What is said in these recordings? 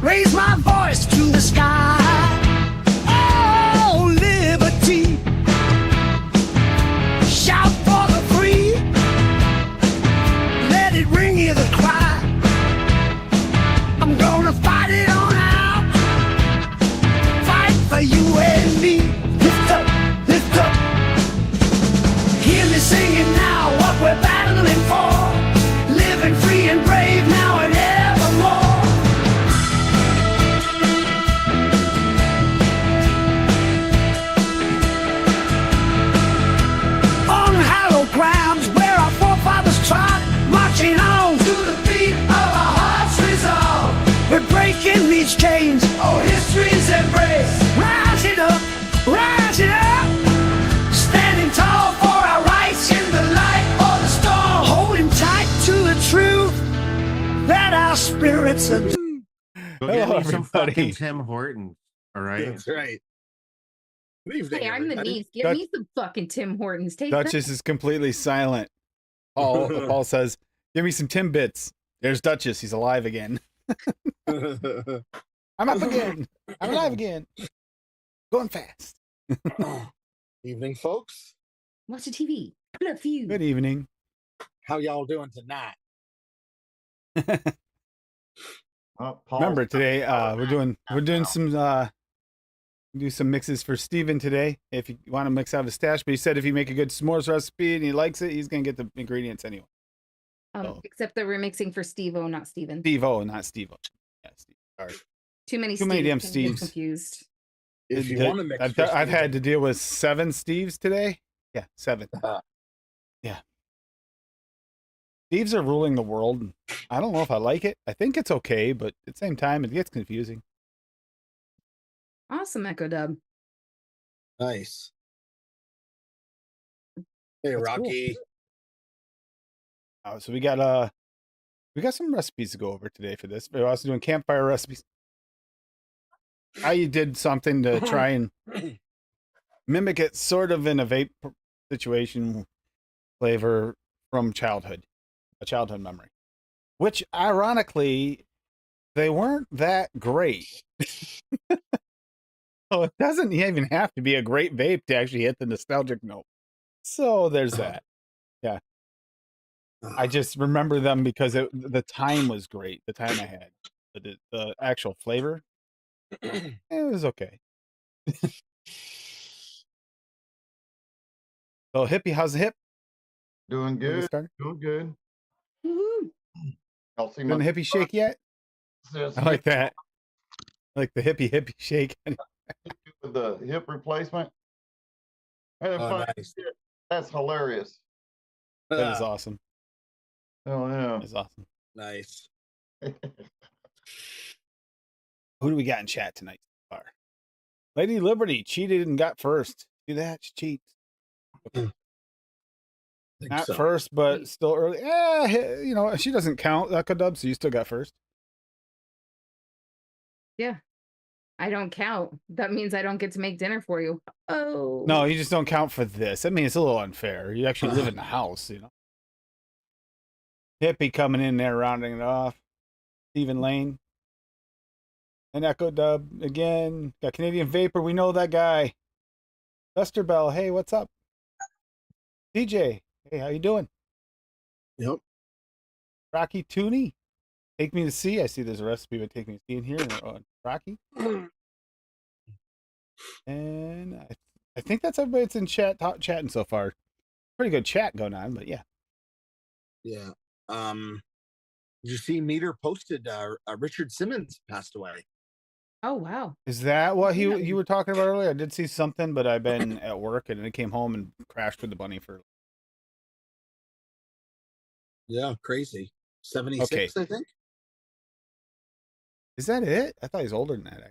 raise my voice to the sky. Oh, liberty, shout for the free, let it ring you the cry. I'm gonna fight it on out, fight for you and me. Lift up, lift up, hear me singing now what we're battling for, living free and brave now and evermore. On hallowed grounds where our forefathers trod, marching on to the beat of our heart's resolve. We're breaking these chains, oh history's embrace. Rising up, standing tall for our rights in the light or the storm, holding tight to the truth that our spirits are. Go Hello, get me some everybody. fucking Tim Hortons. All right. That's right. Good evening, Hey, I'm the everybody. niece. Give me some fucking Tim Hortons. Take Duchess is completely silent. Paul says, "Give me some Timbits." There's Duchess. He's alive again. I'm up again. I'm alive again. Going fast. Evening, folks. Watch the TV. Put a few. Good evening. How y'all doing tonight? Oh, Paul. Remember today, we're doing some do some mixes for Steven today. If you want to mix out his stash, but he said if you make a good s'mores recipe and he likes it, he's gonna get the ingredients anyway. Except that we're mixing for Steve-O, not Steven. Steve-O, not Steve-O. Yeah, Steve. Sorry. Too many damn Steves. I'm getting Steves. Confused. If you want to mix, I've had to deal with 7 Steves today. Yeah, 7. Yeah. Steves are ruling the world. I don't know if I like it. I think it's okay, but at the same time, it gets confusing. Awesome, Echo Dub. Nice. Hey, That's Rocky. So we got some recipes to go over today for this. We're also doing campfire recipes. I did something to try and mimic it sort of in a vape situation flavor from childhood, a childhood memory, which ironically, they weren't that great. So it doesn't even have to be a great vape to actually hit the nostalgic note. So there's that. Yeah. I just remember them because the time was great. The time I had, but the actual flavor, it was okay. So hippie, how's the hip? Doing Wanna get good. started? Doing good. Woohoo. I'll see Doing the hippie shake yet? I like that. I like the hippie shake. with the hip replacement. I had a Oh, fun nice. shit. That's hilarious. That is awesome. Oh yeah. That is awesome. Nice. Who do we got in chat tonight so far? Lady Liberty cheated and got first. See that? She cheats. Think Not so. first, but still early. You know, she doesn't count, Echo Dub, so you still got first. Yeah. I don't count. That means I don't get to make dinner for you. Oh. No, you just don't count for this. I mean, it's a little unfair. You actually live in the house, you know. Hippie coming in there, rounding it off. Stephen Lane. And Echo Dub again. Got Canadian Vapor. We know that guy. Lester Bell. Hey, what's up? DJ. Hey, how you doing? Yep. Rocky Tooney. Take Me to Sea. I see there's a recipe with Take Me to Sea in here. Rocky. And I think that's everybody that's in chat chatting so far. Pretty good chat going on, but yeah. Yeah. Did you see Meter posted Richard Simmons passed away? Oh, wow. Is that what Yeah. you were talking about earlier? I did see something, but I've been at work and I came home and crashed with the bunny for. Yeah, crazy. 76, Okay. I think. Is that it? I thought he was older than that,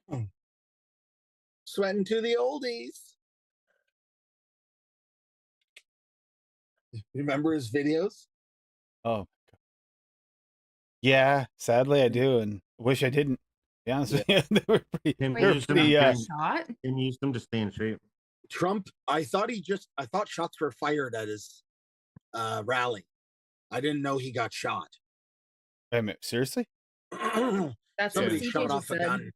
actually. Sweating to the oldies. You remember his videos? Oh. Yeah, sadly I do, and wish I didn't. To be honest with you, they were pretty. Can They you were use them pretty to Shot? can you use them to stay in shape? Trump, I thought shots were fired at his rally. I didn't know he got shot. Wait a minute, seriously? That's what Somebody CJ shot just off a said. gun.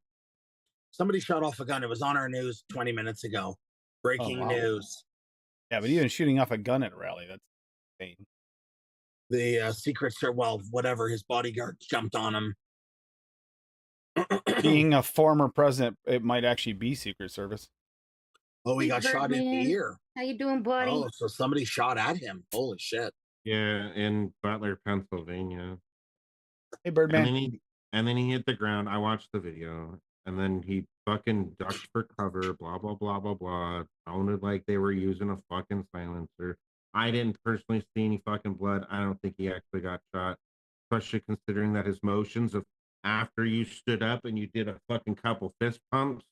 Somebody shot off a gun. It was on our news 20 minutes ago. Breaking wow. news. Yeah, but even shooting off a gun at a rally, that's insane. The Secret Service, well, whatever, his bodyguards jumped on him. Being a former president, it might actually be Secret Service. Oh, he Hey, got shot in the Birdman. ear. How you doing, buddy? Oh, so somebody shot at him. Holy shit. Yeah, in Butler, Pennsylvania. Hey, And Birdman. then he hit the ground. I watched the video. And then he fucking ducked for cover, blah, blah, blah, blah, blah. Sounded like they were using a fucking silencer. I didn't personally see any fucking blood. I don't think he actually got shot. Especially considering that his motions of after you stood up and you did a fucking couple fist pumps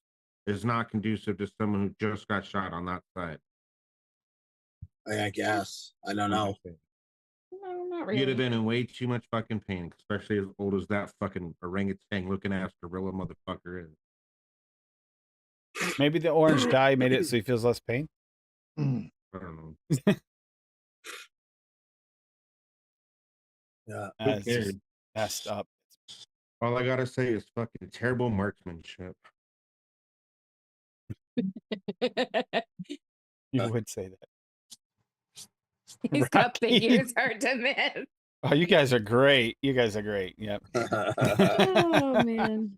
is not conducive to someone who just got shot on that side. I guess. I don't know. No, not really. You'd have been in way too much fucking pain, especially as old as that fucking orangutan looking ass gorilla motherfucker is. Maybe the orange dye made it so he feels less pain. I don't know. Yeah. Who It's just cared? messed up. All I gotta say is fucking terrible marksmanship. You would say that. He's got big Rocky. ears, hard to miss. Oh, you guys are great. You guys are great. Yep. Oh man.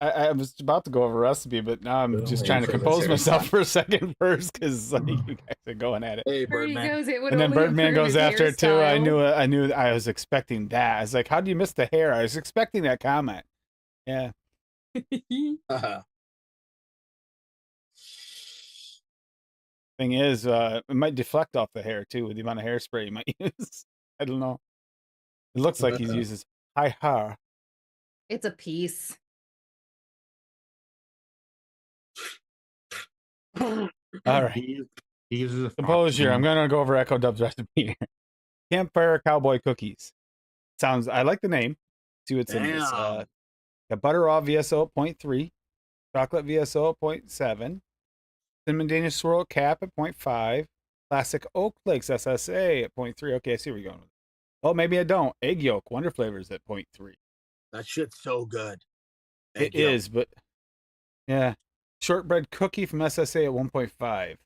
I was about to go over a recipe, but now I'm just Oh, trying to for the compose sake. myself for a second first because you guys are going at it. Hey, There he Birdman. goes. It would And then only Birdman improve goes his after it too. I hairstyle. knew I was expecting that. I was like, how do you miss the hair? I was expecting that comment. Yeah. Thing is, it might deflect off the hair too with the amount of hairspray you might use. I don't know. It looks like he uses high hair. It's a piece. All right. He uses a Composure. I'm going to go over Echo Dub's recipe here. Campfire Cowboy Cookies. Sounds, I like the name. See what's in this. Damn. Got butter raw VSO at 0.3, chocolate VSO at 0.7, cinnamon Danish swirl cap at 0.5, classic oak flakes SSA at 0.3. Okay, I see where you're going with it. Oh, maybe I don't. Egg yolk, Wonder Flavors at 0.3. That shit's so good. It is, but yeah. Shortbread cookie from SSA at 1.5.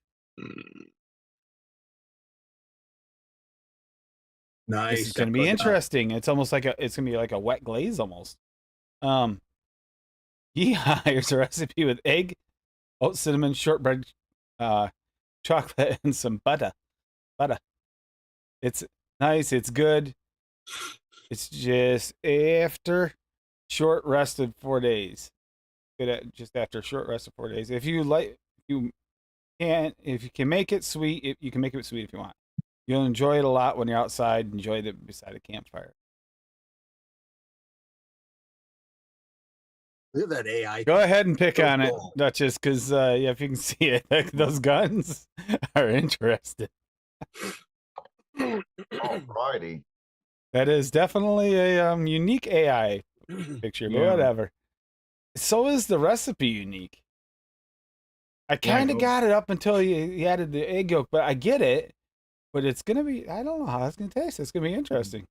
Nice. This is going to be interesting. It's almost like it's going to be like a wet glaze almost. Yeah, here's a recipe with egg, oat cinnamon, shortbread, chocolate, and some butter. It's nice. It's good. It's just after short rested 4 days. Good at just after a short rest of 4 days. If you can make it sweet, you can make it sweet if you want. You'll enjoy it a lot when you're outside. Enjoy it beside a campfire. Look at that AI. Go ahead and pick So on it, cool. Duchess, because yeah, if you can see it, those guns are interesting. Alrighty. That is definitely a unique AI picture, but Yeah. whatever. So is the recipe unique. I kind of Yeah. got it up until you added the egg yolk, but I get it. But it's gonna be, I don't know how it's gonna taste. It's gonna be interesting.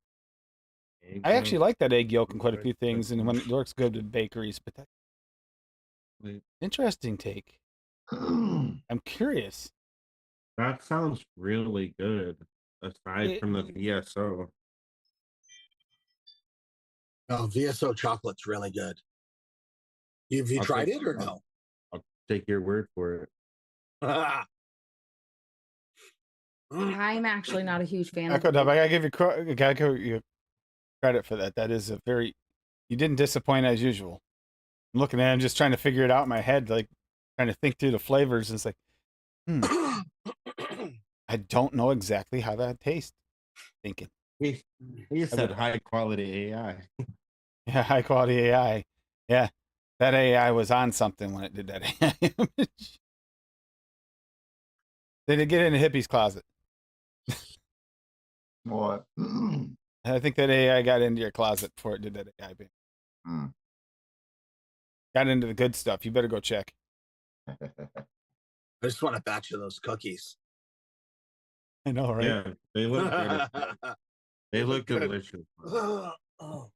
I actually like that egg yolk in quite a few things, and when it works good with bakeries. But that's interesting take. I'm curious. That sounds really good. Aside from the VSO. Oh, VSO chocolate's really good. Have you I'll tried take- it or no? I'll take your word for it. I'm actually not a huge fan of Echo Dub, it. I gotta give you credit for that. That is you didn't disappoint as usual. I'm looking at it, I'm just trying to figure it out in my head, like trying to think through the flavors. And it's like, I don't know exactly how that tastes. Thinking. He said high quality AI. Yeah, high quality AI. Yeah, that AI was on something when it did that AI image. They did get in a hippie's closet. What? I think that AI got into your closet before it did that AI thing. Got into the good stuff. You better go check. I just want a batch of those cookies. I know, right? Yeah, they look good. as fuck. They look good. delicious. Oh.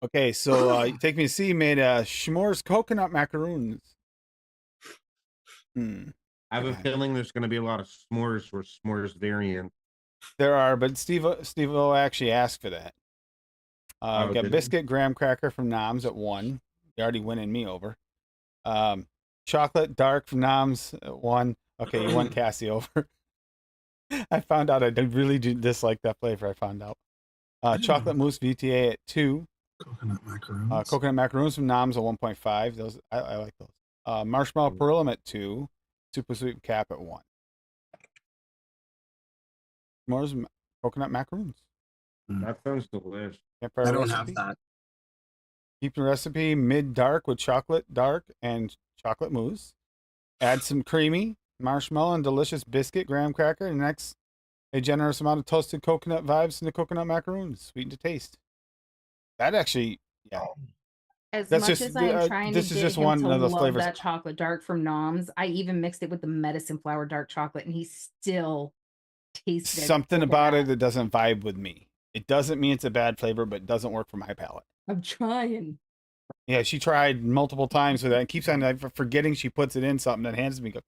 Okay, so you take me to see made s'mores coconut macaroons. I have a feeling there's going to be a lot of s'mores or s'mores variants. There are, but Steve O actually asked for that. Oh, Got did he? biscuit graham cracker from Noms at 1. You're already winning me over. Chocolate dark from Noms at 1. Okay, you won Cassie over. I found out I really do dislike that flavor. I found out. Chocolate mousse VTA at 2. Coconut macaroons. Coconut macaroons from Noms at 1.5. Those I like those. Marshmallow Perlum at 2. Super sweet cap at 1. S'mores coconut macaroons. That sounds delicious. Campfire I don't recipe. have that. Keep the recipe mid-dark with chocolate dark and chocolate mousse. Add some creamy marshmallow and delicious biscuit graham cracker. And next, a generous amount of toasted coconut vibes in the coconut macaroons, sweetened to taste. That actually, yeah. As That's much just- as I'm trying this to is get just him one to of those love flavors. that chocolate dark from Noms, I even mixed it with the medicine flower dark chocolate, and he still tasted Something about it coconut. that doesn't vibe with me. It doesn't mean it's a bad flavor, but it doesn't work for my palate. I'm trying. Yeah, she tried multiple times with that and keeps on forgetting she puts it in something and hands me go,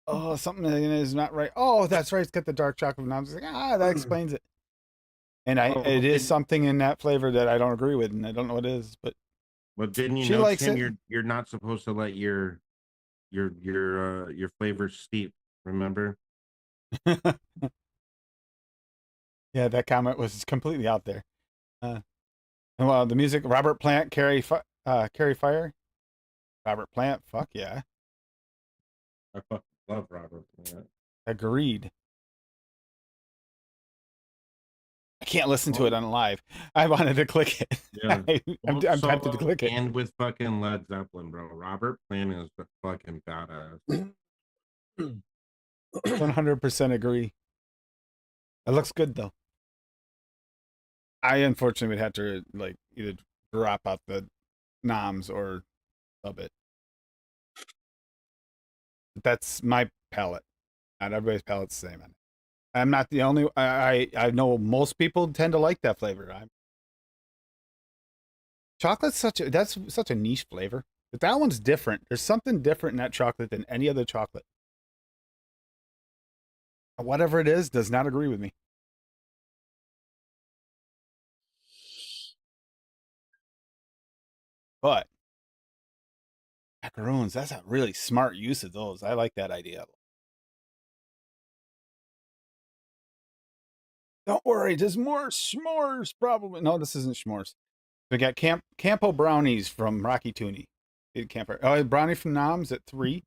oh, something is not right. Oh, that's right. It's got the dark chocolate. And I'm just like, that explains it. And it is something in that flavor that I don't agree with, and I don't know what it is, but didn't you she know, likes Tim? it. You're not supposed to let your flavors steep. Remember? Yeah, that comment was completely out there. Well, the music, Robert Plant, Carry Fire. Robert Plant, fuck yeah. I fucking love Robert Plant. Agreed. I can't listen to it on live. I wanted to click it. Yeah. I'm tempted to click it. And with fucking Led Zeppelin, bro. Robert Plant is the fucking badass. 100% agree. It looks good though. I unfortunately would have to like either drop out the noms or sub it. But that's my palate. Not everybody's palate's the same. I'm not the only. I know most people tend to like that flavor. Chocolate's such a niche flavor. But that one's different. There's something different in that chocolate than any other chocolate. Whatever it is, does not agree with me. But macaroons, that's a really smart use of those. I like that idea. Don't worry, there's more s'mores probably. No, this isn't s'mores. We got Campo brownies from Rocky Tooney. Brownie from Noms at 3.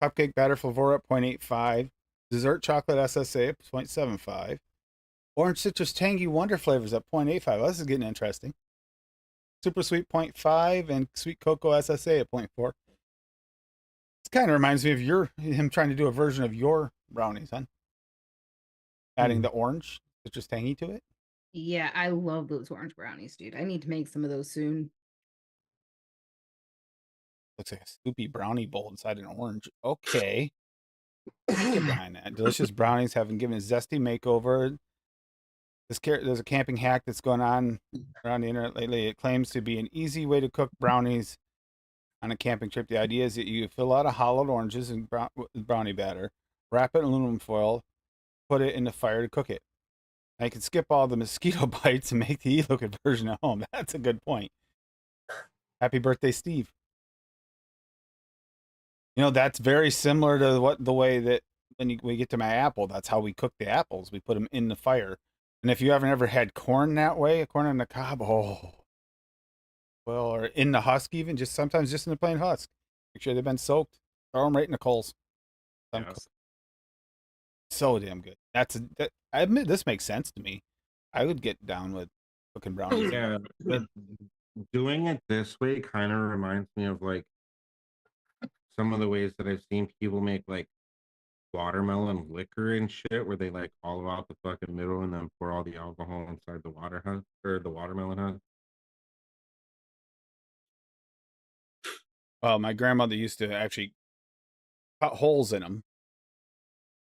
Cupcake batter flavor at 0.85. Dessert chocolate SSA at 0.75. Orange citrus tangy wonder flavors at 0.85. Well, this is getting interesting. Super sweet 0.5 and sweet cocoa SSA at 0.4. This kind of reminds me of him trying to do a version of your brownies, huh? Adding the orange citrus tangy to it. Yeah, I love those orange brownies, dude. I need to make some of those soon. Looks like a soupy brownie bowl inside an orange. Okay. Get behind that. Delicious brownies haven't given a zesty makeover. There's a camping hack that's going on around the internet lately. It claims to be an easy way to cook brownies on a camping trip. The idea is that you fill out a hollowed oranges in brownie batter, wrap it in aluminum foil, put it in the fire to cook it. Now you can skip all the mosquito bites and make the e-liquid version at home. That's a good point. Happy birthday, Steve. You know, that's very similar to the way that when we get to my apple, that's how we cook the apples. We put them in the fire. And if you haven't ever had corn that way, corn on the cob, well, or in the husk even, sometimes just in the plain husk. Make sure they've been soaked. Throw them right in the coals. Yes. So damn good. I admit this makes sense to me. I would get down with cooking brownies. Yeah, but doing it this way kind of reminds me of like some of the ways that I've seen people make like watermelon liquor and shit, where they like hollow out the fucking middle and then pour all the alcohol inside the water husk or the watermelon husk. Well, my grandmother used to actually cut holes in them,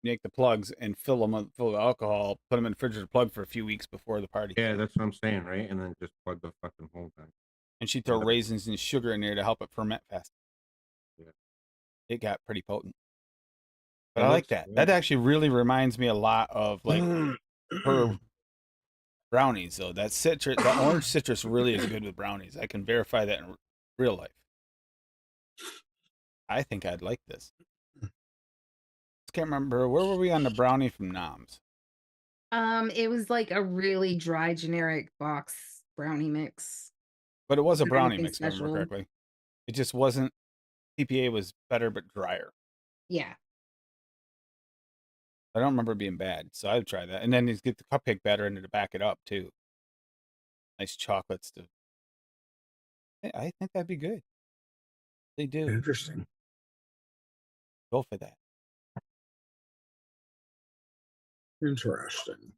make the plugs and fill them full of alcohol, put them in the fridge to plug for a few weeks before the party. Yeah, that's what I'm saying, right? And then just plug the fucking whole thing. And she'd throw raisins and sugar in there to help it ferment fast. Yeah. It got pretty potent. But It I like looks that. good. That actually really reminds me a lot of like her brownies, though. That citrus, that orange citrus really is good with brownies. I can verify that in real life. I think I'd like this. Just can't remember, where were we on the brownie from Noms? It was like a really dry generic box brownie mix. But it was a Not brownie anything mix, if I remember special. correctly. It just wasn't. TPA was better but drier. Yeah. I don't remember it being bad, so I'd try that. And then you get the cupcake batter in there to back it up too. Nice chocolates to. I think that'd be good. They do. Interesting. Go for that. Interesting.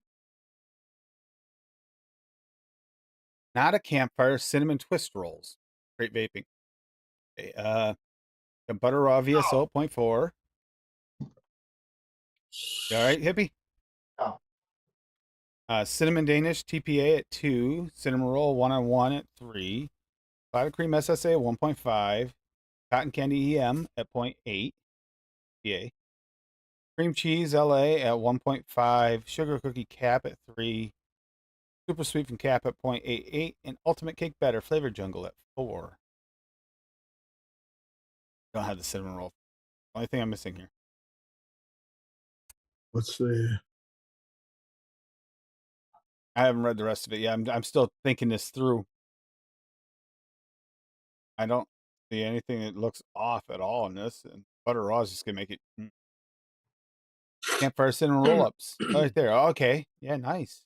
Not a Campfire cinnamon twist rolls. Great vaping. Okay, the butter raw VSO 0.4. You all right, hippie? Oh. Cinnamon Danish TPA at 2. Cinnamon roll 1-on-1 at 3. Clouded cream SSA at 1.5. Cotton candy EM at 0.8. TPA. Cream cheese LA at 1.5. Sugar cookie cap at 3. Super sweet from cap at 0.88. And ultimate cake batter flavored jungle at 4. Don't have the cinnamon roll. Only thing I'm missing here. Let's see. I haven't read the rest of it yet. I'm still thinking this through. I don't see anything that looks off at all in this. And butter raw is just gonna make it. Campfire cinnamon roll-ups right there. Okay, yeah, nice.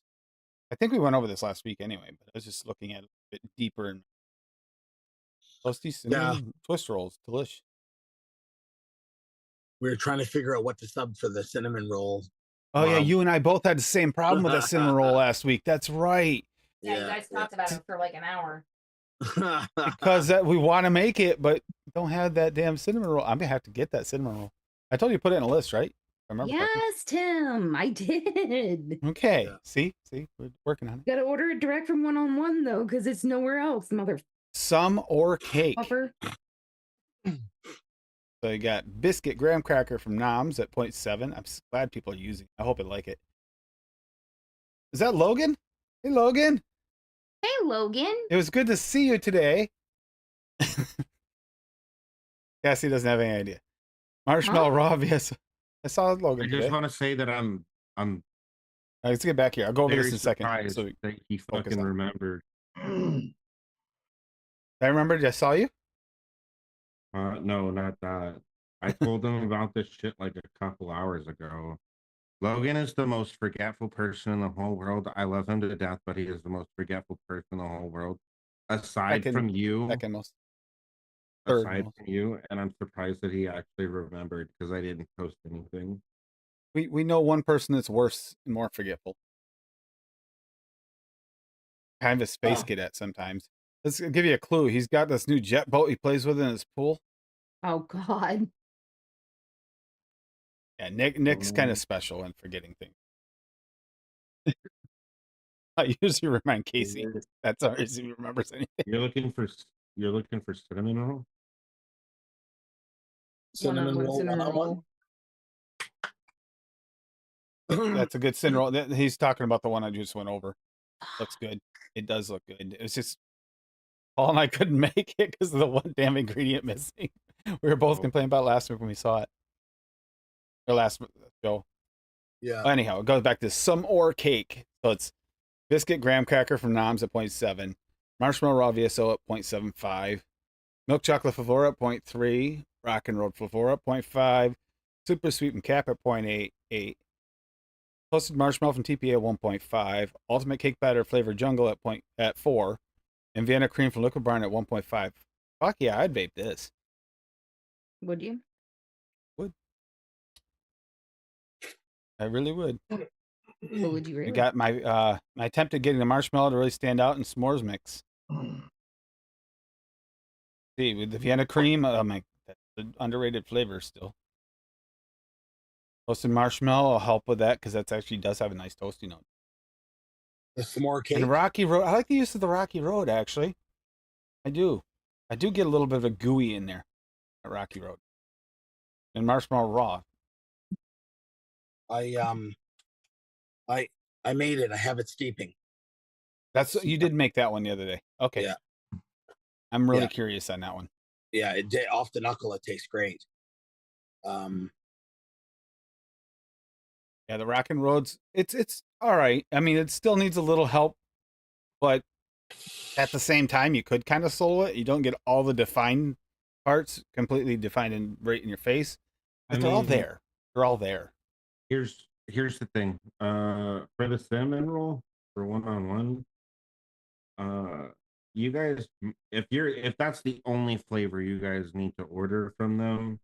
I think we went over this last week anyway, but I was just looking at it a bit deeper and toasty cinnamon twist rolls, delish. We were trying to figure out what to sub for the cinnamon roll. Oh yeah, Wow. you and I both had the same problem with that cinnamon roll last week. That's right. Yeah, you guys talked about it for like an hour. Because we want to make it, but don't have that damn cinnamon roll. I'm gonna have to get that cinnamon roll. I told you to put it in a list, right? I remember correctly. Yes, Tim, I did. Okay. Yeah. See, we're working on it. Gotta order it direct from 1-on-1 though, because it's nowhere else, mother Some or cake. fluffer. So you got biscuit graham cracker from Noms at 0.7. I'm glad people are using it. I hope they like it. Is that Logan? Hey, Logan. Hey, Logan. It was good to see you today. Cassie doesn't have any idea. Marshmallow raw, yes. I saw Logan I just today. want to say that I'm Let's get back here. I'll go over very this in a second. surprised So that he focus fucking on it. remembered. I remembered I saw you. No, not that. I told him about this shit like a couple hours ago. Logan is the most forgetful person in the whole world. I love him to death, but he is the most forgetful person in the whole world. Aside from you, Second most. Third aside most. from you, and I'm surprised that he actually remembered because I didn't post anything. We know one person that's worse and more forgetful. Kind of a space cadet sometimes. Let's give you a clue. He's got this new jet boat he plays with in his pool. Oh God. Yeah, Nick's kind of special in forgetting things. I usually remind Casey. That's how he remembers anything. You're looking for cinnamon roll? Cinnamon roll. Cinnamon one-on-one? Mm. That's a good cinnamon roll. He's talking about the one I just went over. Looks good. It does look good. It's just Paul and I couldn't make it because of the one damn ingredient missing. We were both complaining about last week when we saw it. Or last show. Yeah. Anyhow, it goes back to some or cake. So it's biscuit graham cracker from Noms at 0.7, marshmallow raw VSO at 0.75, milk chocolate flavor at 0.3, rock and roll flavor at 0.5, super sweet and cap at 0.88, toasted marshmallow from TPA at 1.5, ultimate cake batter flavored jungle at 4, and Vienna cream from Liquid Barn at 1.5. Fuck yeah, I'd vape this. Would you? I really would. Or would you really? You got my my attempt at getting the marshmallow to really stand out in s'mores mix. See, with the Vienna cream, that's an underrated flavor still. Toasted marshmallow will help with that because that actually does have a nice toasty note. The s'more cake. And Rocky Road, I like the use of the Rocky Road, actually. I do. I do get a little bit of a gooey in there at Rocky Road. And marshmallow raw. I made it. I have it steeping. That's you did make that one the other day. Okay. Yeah. I'm really Yeah. curious on that one. Yeah, it did off the knuckle. It tastes great. Yeah, the Rockin' Roads, it's all right. I mean, it still needs a little help, but at the same time, you could kind of solo it. You don't get all the defined parts completely defined and right in your face, but they're all there. They're all there. Here's the thing. For the cinnamon roll for 1-on-1, you guys, if that's the only flavor you guys need to order from them,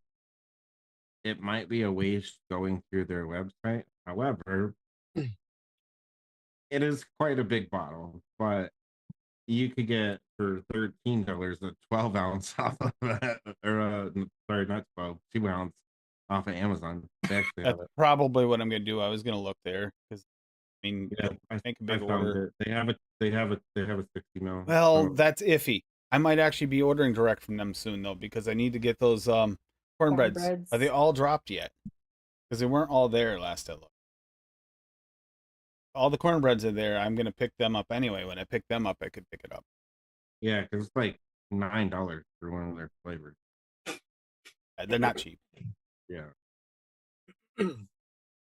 it might be a waste going through their website. However, it is quite a big bottle, but you could get for $13 a 12 ounce off of that, or sorry, not 12, 2 ounce off of Amazon. They actually have That's it. probably what I'm gonna do. I was gonna look there because I mean, Yeah, make a I big found order. it. They have a 60 mil. Well, so- that's iffy. I might actually be ordering direct from them soon though, because I need to get those cornbreads. Cornbreads. Are they all dropped yet? Because they weren't all there last I looked. All the cornbreads are there. I'm gonna pick them up anyway. When I pick them up, I could pick it up. Yeah, because it's like $9 for one of their flavors. They're not cheap. Yeah.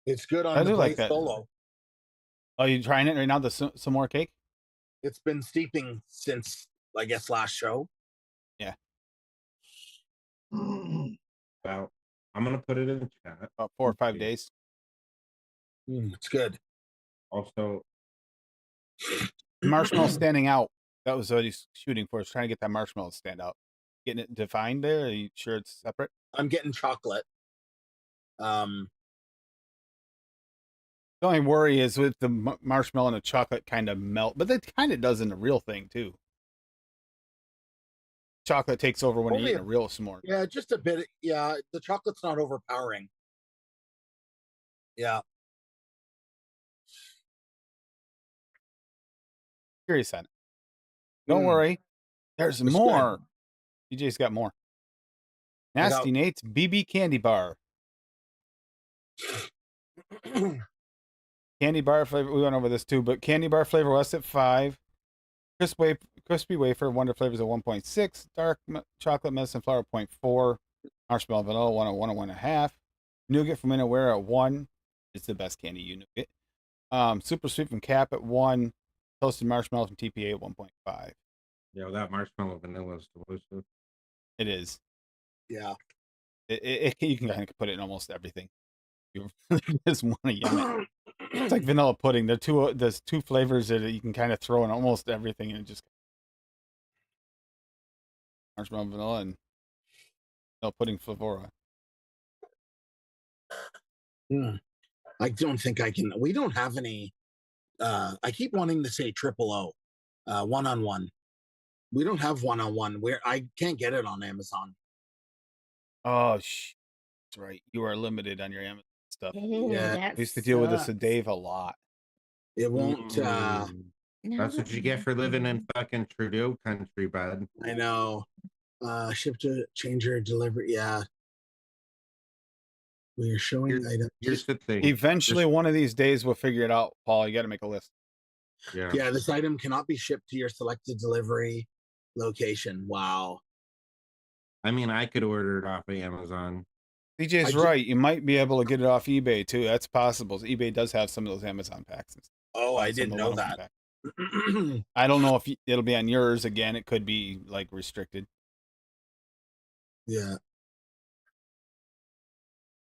It's good on I the do like plate that. solo. Oh, you trying it right now? The some more cake? It's been steeping since I guess last show. Yeah. Well, I'm gonna put it in the chat. About 4 or 5 days. It's good. Also, Marshmallow standing out. That was what he's shooting for. He's trying to get that marshmallow to stand out. Getting it defined there. Are you sure it's separate? I'm getting chocolate. The only worry is with the marshmallow and the chocolate kind of melt, but that kind of does in the real thing too. Chocolate takes over when Only you're eating a real s'more. Yeah, just a bit. Yeah, the chocolate's not overpowering. Yeah. Curious on it. Don't Mm. worry. There's It's more. DJ's got more. I got- Nasty Nate's BB Candy Bar. Candy bar flavor. We went over this too, but candy bar flavor was at 5. Crispy wafer Wonder flavors at 1.6. Dark chocolate medicine flour 0.4. Marshmallow vanilla 101 and 1.5. Nougat from Inaware at 1. It's the best candy you nougat. Super sweet from Cap at 1. Toasted marshmallow from TPA at 1.5. yeah, that marshmallow vanilla is delicious. It is. Yeah. You can kind of put it in almost everything. You just want to yum it. It's like vanilla pudding. There's two flavors that you can kind of throw in almost everything, and just marshmallow vanilla and vanilla pudding flavora. I don't think I can. We don't have any. I keep wanting to say 000, 1-on-1. We don't have 1-on-1. Where I can't get it on Amazon. Oh, that's right. You are limited on your Amazon stuff. Yeah. I used to deal with this with Dave a lot. It won't. That's what you get for living in fucking Trudeau country, bud. I know. Ship to changer delivery. Yeah. We are showing items. Here's the thing. Eventually, one of these days, we'll figure it out, Paul. You got to make a list. Yeah. Yeah, this item cannot be shipped to your selected delivery location. Wow. I mean, I could order it off of Amazon. DJ's right. You might be able to get it off eBay too. That's possible. eBay does have some of those Amazon packs. Oh, I Some didn't of the know 101 that. pack. I don't know if it'll be on yours again. It could be like restricted. Yeah.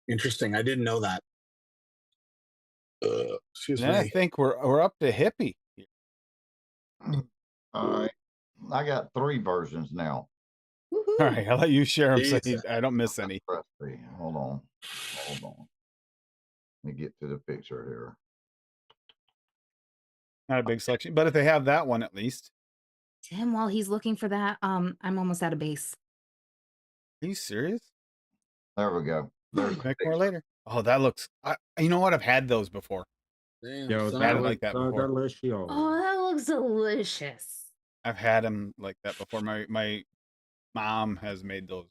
Interesting. I didn't know that. Excuse And then I me. think we're up to hippie. All right. I got 3 versions now. All right, I'll let you share them so Jesus. I don't miss any. Recipe. Hold on. Let me get to the picture here. Not a big selection, but if they have that one at least. Tim, while he's looking for that, I'm almost out of base. Are you serious? There we go. There's the Make more picture. later. Oh, that looks. You know what? I've had those before. Damn, Yo, son. Had that it looks like that so before. delicious. Oh, that looks delicious. I've had them like that before. My mom has made those.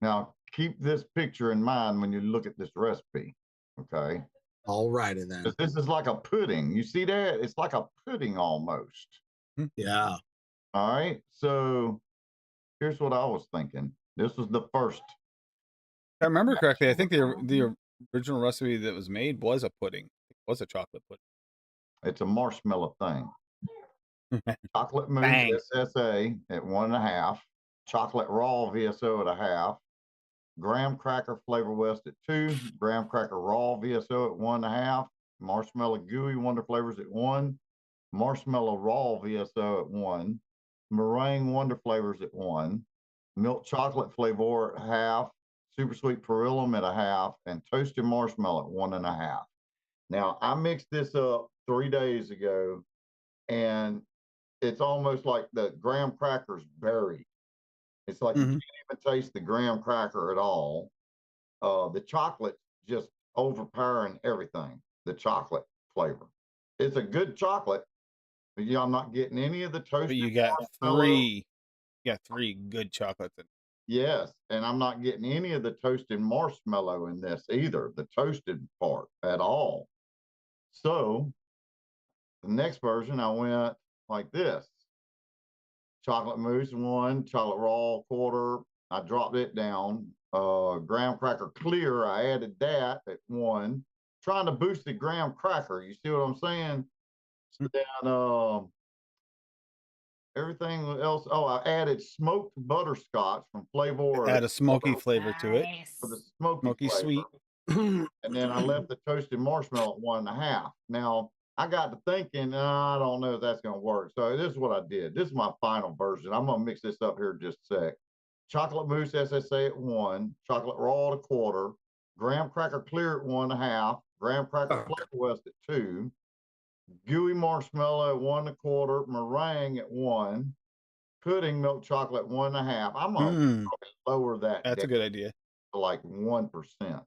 Now, keep this picture in mind when you look at this recipe, okay? All righty then. 'Cause this is like a pudding. You see that? It's like a pudding almost. Yeah. All right. So here's what I was thinking. This was the first. If I remember correctly, I think the original recipe that was made was a pudding. It was a chocolate It's a marshmallow thing. pudding. Chocolate mousse Bang. SSA at 1.5. Chocolate raw VSO at 1/2. Graham cracker flavor west at 2. Graham cracker raw VSO at 1.5. Marshmallow gooey wonder flavors at 1. Marshmallow raw VSO at 1. Meringue wonder flavors at 1. Milk chocolate flavor at 1/2. Super sweet perillum at 1/2. And toasted marshmallow at 1.5. Now I mixed this up 3 days ago, and it's almost like the graham crackers buried. It's like you Mhm. can't even taste the graham cracker at all. The chocolate just overpowering everything. The chocolate flavor. It's a good chocolate, but I'm not getting any of the But toasted you got marshmallow. three. You got 3 good chocolates. Yes, and I'm not getting any of the toasted marshmallow in this either, the toasted part at all. So the next version, I went like this. Chocolate mousse 1, chocolate raw 1/4. I dropped it down. Graham cracker clear, I added that at 1. Trying to boost the graham cracker. You see what I'm saying? So then everything else. Oh, I added smoked butterscotch from Flavor Add a smoky flavor to it. for the Nice. smoky Smoky flavor. sweet. And then I left the toasted marshmallow at 1.5. Now I got to thinking, I don't know if that's going to work. So this is what I did. This is my final version. I'm going to mix this up here just a sec. Chocolate mousse SSA at 1, chocolate raw at 1/4, graham cracker clear at 1.5, graham cracker flavor west at 2, gooey marshmallow at 1.25, meringue at 1, pudding milk chocolate 1.5. I'm going to Mm, lower that that's down a good idea. to like 1%.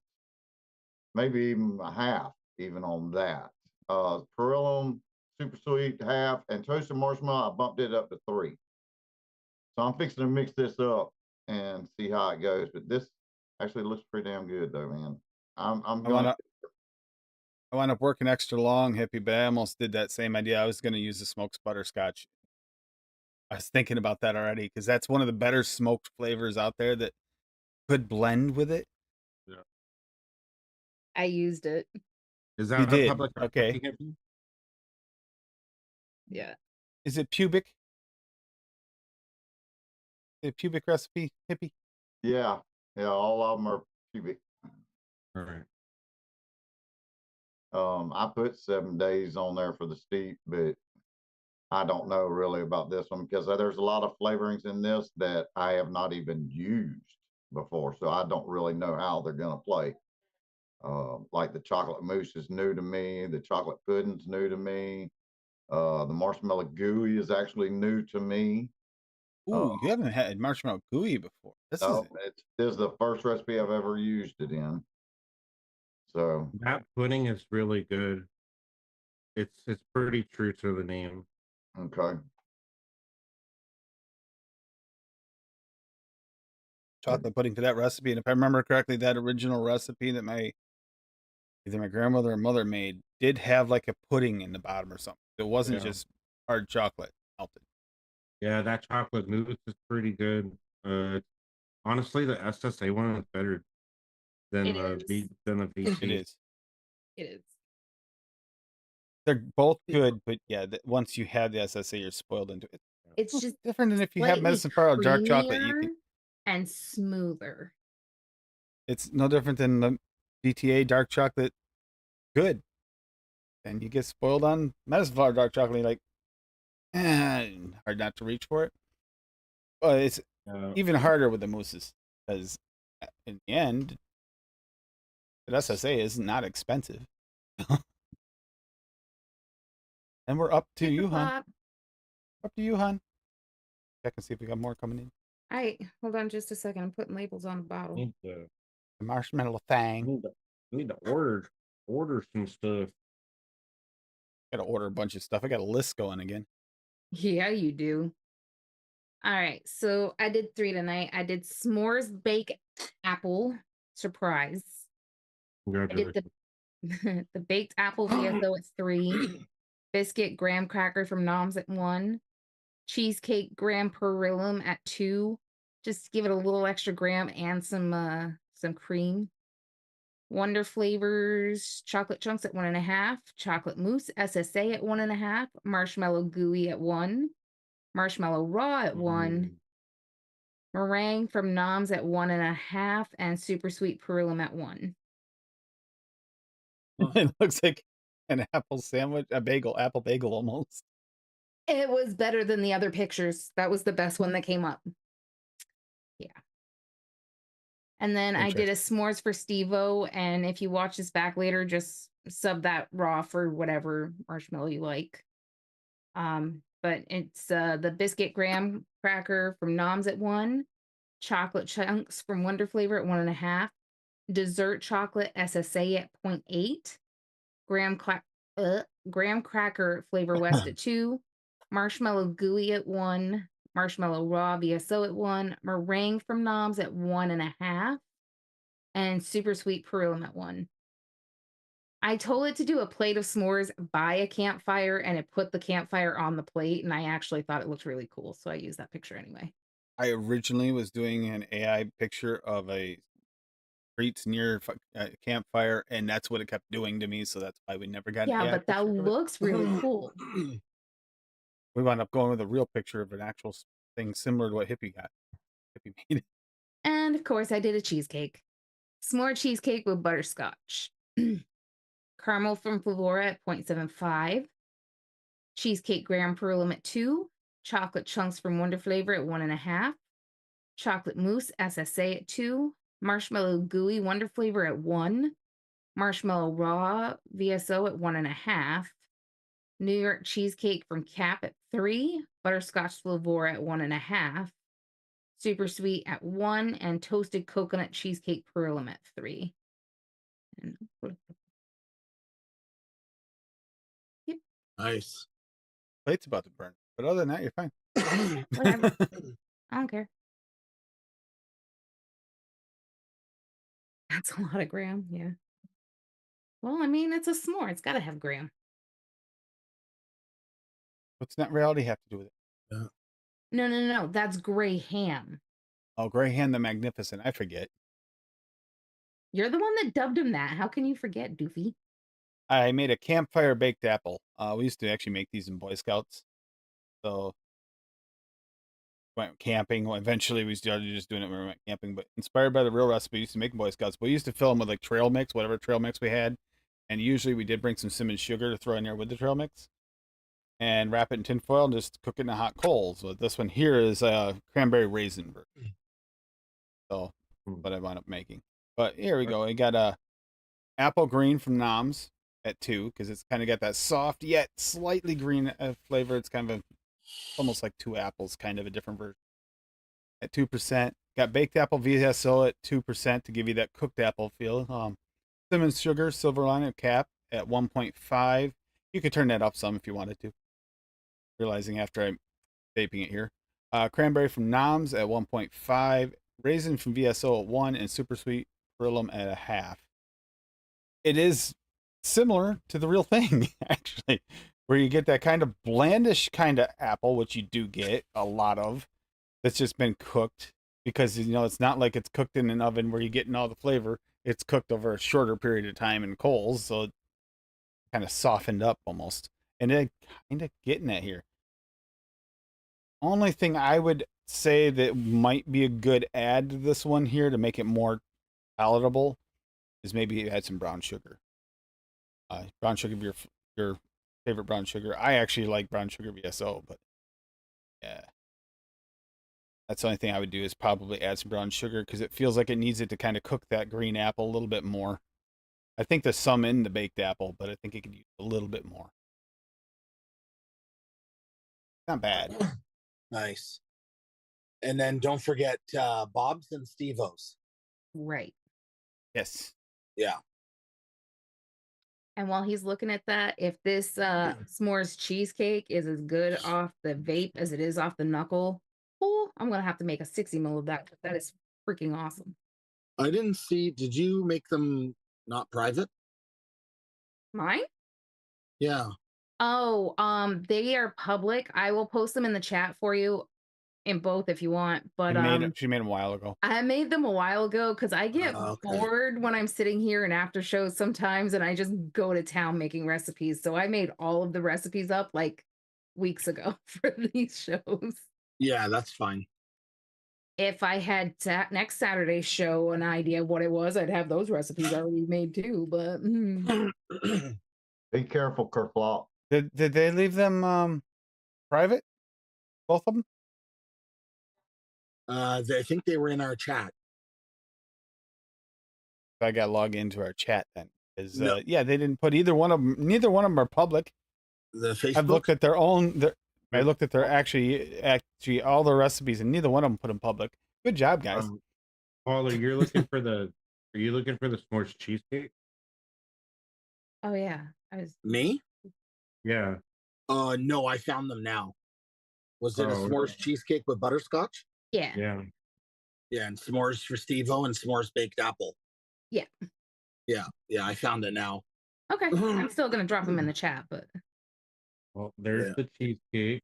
Maybe even a half, even on that. Perillum, super sweet, half, and toasted marshmallow, I bumped it up to 3. So I'm fixing to mix this up and see how it goes. But this actually looks pretty damn good, though, man. I'm I going. wound up working extra long, hippie, but I almost did that same idea. I was going to use the smoked butterscotch. I was thinking about that already because that's one of the better smoked flavors out there that could blend with it. I used it. Is You that a did? public Okay. recipe, Hippie? Yeah. Is it pubic? The pubic recipe, hippie? Yeah, all of them are cubic. All right. I put 7 days on there for the steep, but I don't know really about this one because there's a lot of flavorings in this that I have not even used before, so I don't really know how they're going to play. Like the chocolate mousse is new to me. The chocolate pudding's new to me. The marshmallow gooey is actually new to me. Ooh, you haven't had marshmallow gooey before. This is This is the first recipe I've ever used it in. So That pudding is really good. It's pretty true to the name. okay. chocolate pudding for that recipe. And if I remember correctly, that original recipe that either my grandmother or mother made did have like a pudding in the bottom or something. It wasn't Yeah. just hard chocolate melted. Yeah, that chocolate mousse is pretty good. Honestly, the SSA one is better than than the VT. It is. It is. They're both good, but yeah, once you have the SSA, you're spoiled into it. It's just different than if you have slightly medicine flour dark chocolate. You creamier can. and smoother. It's no different than the DTA dark chocolate. Good. And you get spoiled on medicine flour dark chocolate. You're like, hard not to reach for it. But it's even harder with the mousses because in the end, the SSA is not expensive. And we're up to you, hon. Up to you, hon. Check and see if we got more coming in. Hold on just a second. I'm putting labels on the bottle. Need to The marshmallow I thing. need to order some stuff. Got to order a bunch of stuff. I got a list going again. Yeah, you do. All right. So I did 3 tonight. I did s'mores bake apple surprise. I did Congratulations. the baked apple VSO at 3, biscuit graham cracker from Nom's at 1, cheesecake graham perillum at 2, just to give it a little extra graham and some cream. Wonder flavors chocolate chunks at 1.5, chocolate mousse SSA at 1.5, marshmallow gooey at 1, marshmallow raw at 1, meringue from Nom's at 1.5, and super sweet perillum at 1. It looks like an apple sandwich, apple bagel almost. It was better than the other pictures. That was the best one that came up. Yeah. And then I did a s'mores for Steve-O, and if you watch this back later, just sub that raw for whatever marshmallow you like. But it's the biscuit graham cracker from Nom's at 1, chocolate chunks from Wonder Flavor at 1.5, dessert chocolate SSA at 0.8, graham cracker Flavor West at 2, marshmallow gooey at 1, marshmallow raw VSO at 1, meringue from Nom's at 1.5, and super sweet perillum at 1. I told it to do a plate of s'mores by a campfire, and it put the campfire on the plate, and I actually thought it looked really cool, so I used that picture anyway. I originally was doing an AI picture of a treats near campfire, and that's what it kept doing to me. So that's why we never got an Yeah, AI but that picture of it. looks really cool. We wound up going with a real picture of an actual thing similar to what Hippie got. Hippie made it. And of course, I did a cheesecake. S'more cheesecake with butterscotch. Caramel from Flavora at 0.75. Cheesecake graham perillum at 2. Chocolate chunks from Wonder Flavor at 1.5. Chocolate mousse SSA at 2. Marshmallow gooey Wonder Flavor at 1. Marshmallow raw VSO at 1.5. New York cheesecake from Cap at 3. Butterscotch Flavora at 1.5. Super sweet at 1, and toasted coconut cheesecake perillum at 3. And Nice. Plate's about to burn, but other than that, you're fine. whatever. I don't care. That's a lot of graham, yeah. Well, I mean, it's a s'more. It's got to have graham. What's that reality have to do with it? No. That's gray ham. Oh, Greyhound the Magnificent. I forget. You're the one that dubbed him that. How can you forget, Doofy? I made a campfire baked apple. We used to actually make these in Boy Scouts. So went camping. Well, eventually we started just doing it when we went camping, but inspired by the real recipe we used to make in Boy Scouts. But we used to fill them with like trail mix, whatever trail mix we had. And usually we did bring some cinnamon sugar to throw in there with the trail mix. And wrap it in tin foil and just cook it in the hot coals. So this one here is a cranberry raisin version. So what I wound up making. But here we go. I got a apple green from Nom's at 2 because it's kind of got that soft yet slightly green flavor. It's kind of almost like 2 apples, kind of a different version. At 2%, got baked apple VSO at 2% to give you that cooked apple feel. Cinnamon sugar, silver lining cap at 1.5. You could turn that up some if you wanted to. Realizing after I'm vaping it here. Cranberry from Nom's at 1.5. Raisin from VSO at 1, and super sweet perillum at 0.5. It is similar to the real thing, actually, where you get that kind of blandish kind of apple, which you do get a lot of, that's just been cooked, because it's not like it's cooked in an oven where you're getting all the flavor. It's cooked over a shorter period of time in coals, so it kind of softened up almost, and it kind of getting that here. Only thing I would say that might be a good add to this one here to make it more palatable is maybe add some brown sugar. Brown sugar, your favorite brown sugar. I actually like brown sugar VSO, but yeah, that's the only thing I would do is probably add some brown sugar because it feels like it needs it to kind of cook that green apple a little bit more. I think there's some in the baked apple, but I think it could use a little bit more. Not bad. Nice. And then don't forget Bob's and Steve-O's. Right. Yes. Yeah. And while he's looking at that, if this s'mores cheesecake is as good off the vape as it is off the knuckle, oh, I'm gonna have to make a 60 mil of that. That is freaking awesome. I didn't see. Did you make them not private? Mine? Yeah. Oh, they are public. I will post them in the chat for you in both if you want. But She made them a while ago. I made them a while ago because I get Okay. bored when I'm sitting here in after shows sometimes, and I just go to town making recipes. So I made all of the recipes up like weeks ago for these shows. Yeah, that's fine. If I had next Saturday's show an idea of what it was, I'd have those recipes already made too. But Be careful, Kerflop. Did they leave them private? Both of them? I think they were in our chat. I got logged into our chat then. No. Yeah, they didn't put either one of them. Neither one of them are public. The Facebook. I've looked at their own. I looked at their actually all the recipes, and neither one of them put them public. Good job, guys. Paul, are you looking for the s'mores cheesecake? oh yeah, I was. Me? Yeah. No, I found them now. Was it a Oh, s'mores cheesecake with butterscotch? Yeah. Yeah. Yeah, and s'mores for Steve-O and s'mores baked apple. Yeah. Yeah, I found it now. Okay, I'm still gonna drop them in the chat, but Well, there's the cheesecake.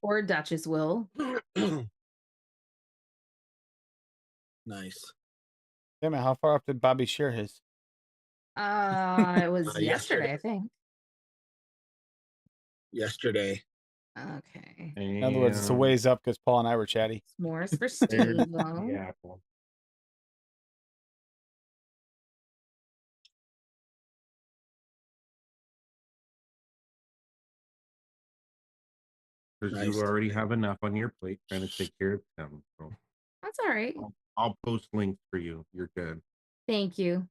or Duchess will. Nice. Damn it, how far up did Bobby share his? It was yesterday, yesterday. I think. Yesterday. Okay. In other words, it's a ways up because Paul and I were chatty. S'mores for There's Steve. the apple. Because Nice. you already have enough on your plate trying to take care of them. So That's all right. I'll post links for you. You're good. Thank you.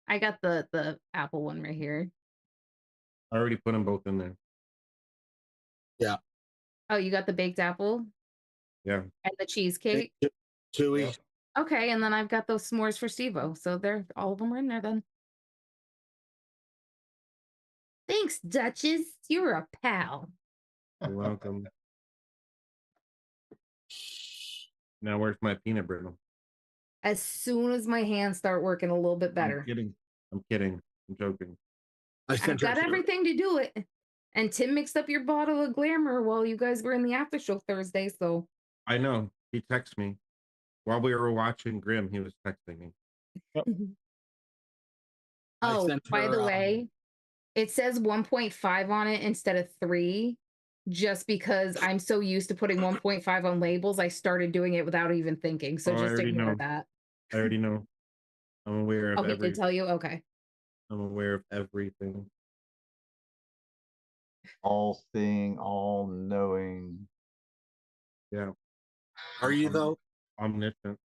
I got the apple one right here. I already put them both in there. Yeah. Oh, you got the baked apple Yeah. and the cheesecake. Chewy. Yeah. Okay, and then I've got those s'mores for Steve-O. So they're all of them are in there then. Thanks, Duchess. You're a pal. You're welcome. Now where's my peanut brittle? As soon as my hands start working a little bit better. I'm kidding. I'm joking. I've got everything to do it. And Tim mixed up your bottle of Glamour while you guys were in the after show Thursday, so. I know. He texted me. While we were watching Grimm, he was texting me. Oh, by the way, it says 1.5 on it instead of 3. Just because I'm so used to putting 1.5 on labels, I started doing it without even thinking. So just ignore that. I already know. I'm aware of Oh, he did tell you? Okay. I'm aware of everything. All seeing, all knowing. Yeah. Are you though? Omniscient.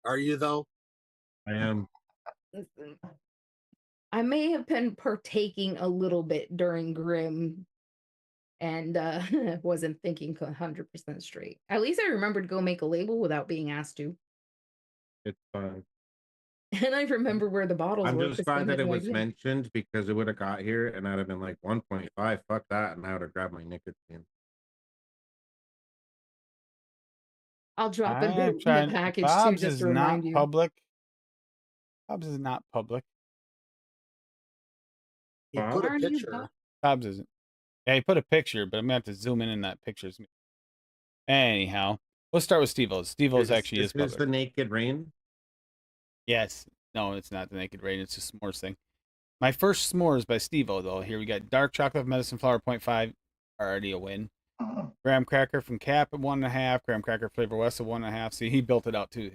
Are you though? I am. Listen, I may have been partaking a little bit during Grimm and wasn't thinking 100% straight. At least I remembered to go make a label without being asked to. It's fine. And I remember where the bottles I'm were. just glad that it was mentioned because it would have got here and I'd have been like 1.5, fuck that, and I would have grabbed my nicotine. I'll drop it in the package Bob's too, just is to remind you. Public. Bob's is not public. You put a picture. Bob's isn't. Yeah, he put a picture, but I'm gonna have to zoom in that picture. Anyhow, let's start with Steve-O's. Steve-O's actually is public. Is the Naked Rain? Yes. No, it's not the Naked Rain. It's a s'mores thing. My first s'mores by Steve-O, though. Here we got dark chocolate medicine flower 0.5. Already a win. Graham cracker from Cap at 1.5. Graham cracker flavor West at 1.5. See, he built it out too.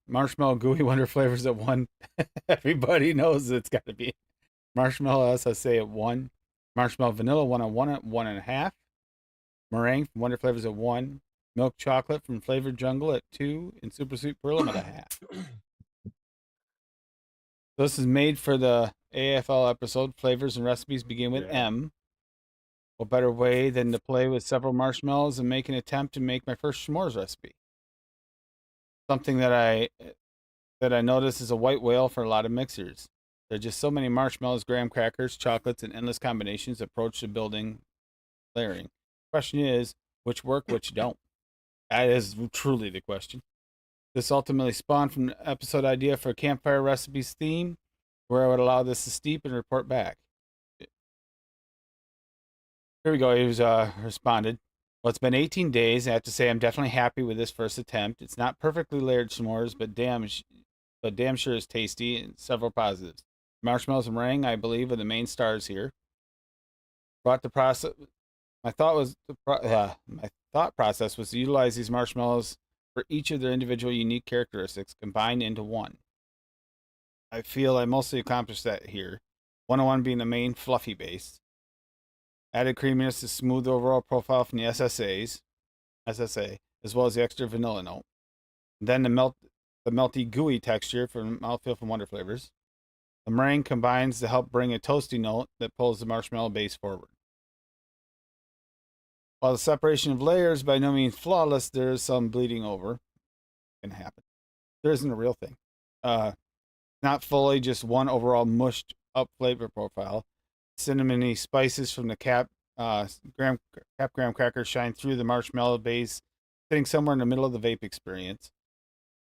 Marshmallow gooey wonder flavors at 1. Everybody knows it's got to be marshmallow SSA at 1. Marshmallow vanilla 1 at 1.5. Meringue from Wonder Flavors at 1. Milk chocolate from Flavored Jungle at 2. And Super Sweet Pearl at 1/2. This is made for the AFL episode. Flavors and recipes begin with M. What better way than to play with several marshmallows and make an attempt to make my first s'mores recipe? something that I notice is a white whale for a lot of mixers. There are just so many marshmallows, graham crackers, chocolates, and endless combinations approach to building layering. Question is, which work, which don't? That is truly the question. This ultimately spawned from an episode idea for a campfire recipes theme, where I would allow this to steep and report back. Here we go. He was responded. Well, it's been 18 days. I have to say I'm definitely happy with this first attempt. It's not perfectly layered s'mores, but damn sure is tasty and several positives. Marshmallows and meringue, I believe, are the main stars here. Brought the process. My thought process was to utilize these marshmallows for each of their individual unique characteristics combined into one. I feel I mostly accomplished that here. 101 being the main fluffy base. Added creaminess to smooth the overall profile from the SSA, as well as the extra vanilla note. Then the melty gooey texture from mouthfeel from Wonder Flavors. The meringue combines to help bring a toasty note that pulls the marshmallow base forward. While the separation of layers by no means flawless, there is some bleeding over. Can happen. There isn't a real thing. Not fully, just one overall mushed up flavor profile. Cinnamony spices from the graham crackers shine through the marshmallow base, sitting somewhere in the middle of the vape experience.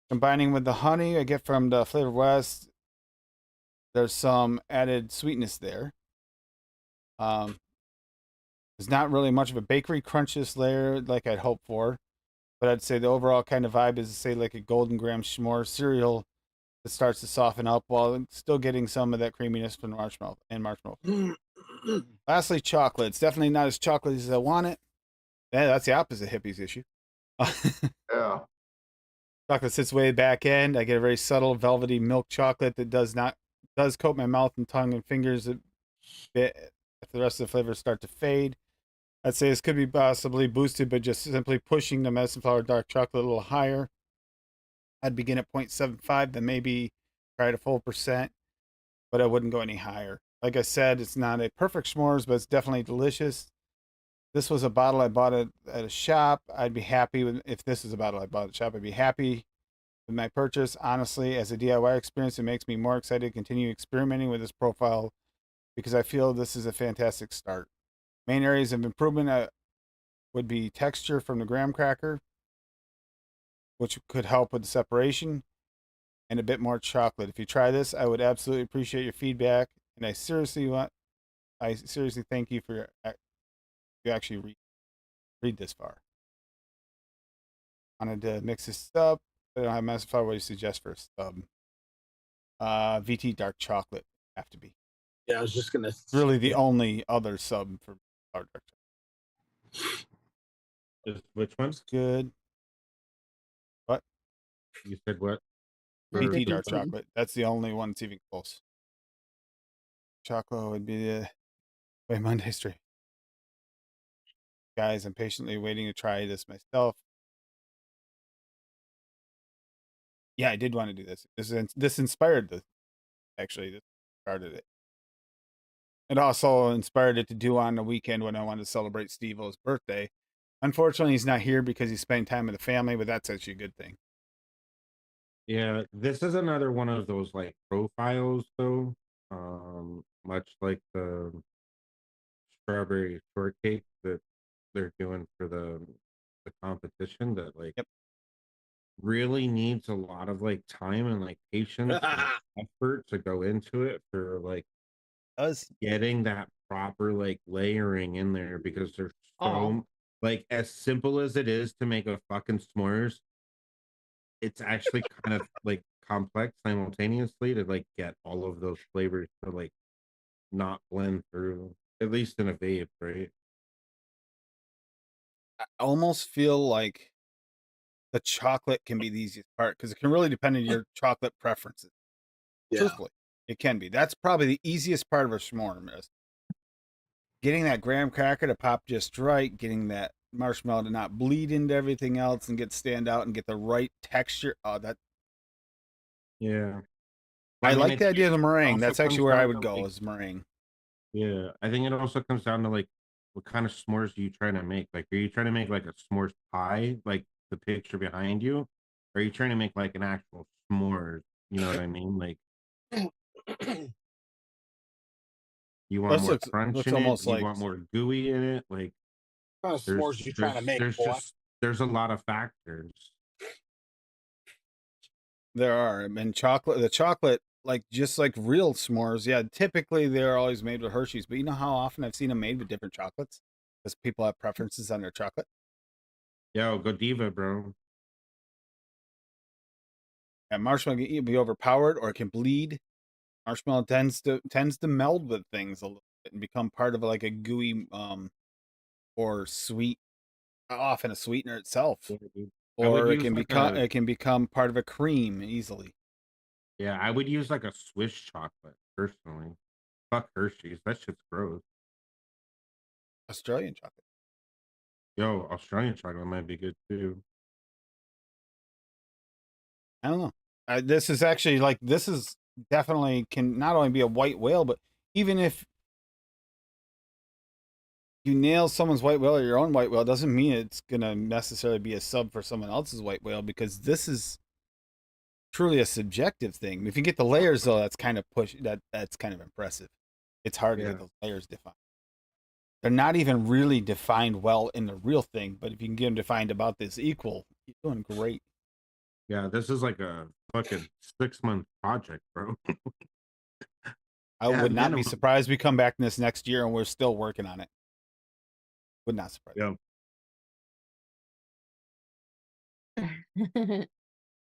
Combining with the honey I get from the Flavor West, there's some added sweetness there. There's not really much of a bakery crunches layer like I'd hoped for, but I'd say the overall kind of vibe is, say, like a golden graham s'more cereal that starts to soften up while still getting some of that creaminess from the marshmallow. Lastly, chocolate. It's definitely not as chocolatey as I want it. Yeah, that's the opposite hippies issue. Yeah. Chocolate sits way back end. I get a very subtle velvety milk chocolate that does coat my mouth and tongue and fingers a bit if the rest of the flavors start to fade. I'd say this could be possibly boosted by just simply pushing the medicine flower dark chocolate a little higher. I'd begin at 0.75, then maybe try a full percent, but I wouldn't go any higher. Like I said, it's not a perfect s'mores, but it's definitely delicious. This was a bottle I bought at a shop. I'd be happy with, if this is a bottle I bought at a shop, I'd be happy with my purchase. Honestly, as a DIY experience, it makes me more excited to continue experimenting with this profile because I feel this is a fantastic start. Main areas of improvement would be texture from the graham cracker, which could help with the separation, and a bit more chocolate. If you try this, I would absolutely appreciate your feedback, and I seriously thank you for you actually read this far. Wanted to mix this up, but I don't have a massive what do you suggest for a sub? VT dark chocolate have to be. Yeah, I was just gonna. It's really the only other sub for dark chocolate. Which one? Good. What? You said what? VT The dark VT. chocolate. That's the only one that's even close. Choco would be the way Monday straight. Guys, I'm patiently waiting to try this myself. Yeah, I did want to do this. This inspired this. Actually, this started it. It also inspired it to do on the weekend when I wanted to celebrate Steve-O's birthday. Unfortunately, he's not here because he's spending time with the family, but that's actually a good thing. Yeah, this is another one of those like profiles though. Much like the strawberry shortcake that they're doing for the competition that like Yep. really needs a lot of like time and like patience and effort to go into it for like getting that proper like layering in there because they're so like as simple as it is to make a fucking s'mores, it's actually kind of like complex simultaneously to like get all of those flavors to like not blend through, at least in a vape, right? I almost feel like the chocolate can be the easiest part because it can really depend on your chocolate preferences. Yeah. Truthfully, it can be. That's probably the easiest part of a s'more, miss. Getting that graham cracker to pop just right, getting that marshmallow to not bleed into everything else and stand out and get the right texture. Oh, that Yeah. I mean, like the idea of the meringue. also That's actually comes where I down would to, go like- is meringue. Yeah, I think it also comes down to like what kind of s'mores are you trying to make? Like, are you trying to make like a s'mores pie, like the picture behind you, are you trying to make like an actual s'mores? You know what I mean? Like you want This more crunch looks in it, almost you like want more gooey in it. Like What kind of s'mores you trying to make, there's boy? just there's a lot of factors. there are. And the chocolate, like just like real s'mores, yeah, typically they're always made with Hershey's, but you know how often I've seen them made with different chocolates? Because people have preferences on their chocolate. Yo, Godiva, bro. And marshmallow can either be overpowered or it can bleed. Marshmallow tends to meld with things a little bit and become part of like a gooey or sweet, often a sweetener itself. Yeah, dude. I would Or use like a it can become part of a cream easily. yeah, I would use like a Swiss chocolate personally. Fuck Hershey's, that shit's gross. Australian chocolate. Yo, Australian chocolate might be good too. I don't know. This is actually like this is definitely can not only be a white whale, but even if you nail someone's white whale or your own white whale, doesn't mean it's gonna necessarily be a sub for someone else's white whale because this is truly a subjective thing. If you get the layers though, that's kind of that's kind of impressive. It's hard to Yeah. get those layers defined. They're not even really defined well in the real thing, but if you can get them defined about this equal, you're doing great. Yeah, this is like a fucking 6-month project, bro. I Yeah, would not be minimum. surprised we come back this next year and we're still working on it. Would not surprise. Yeah.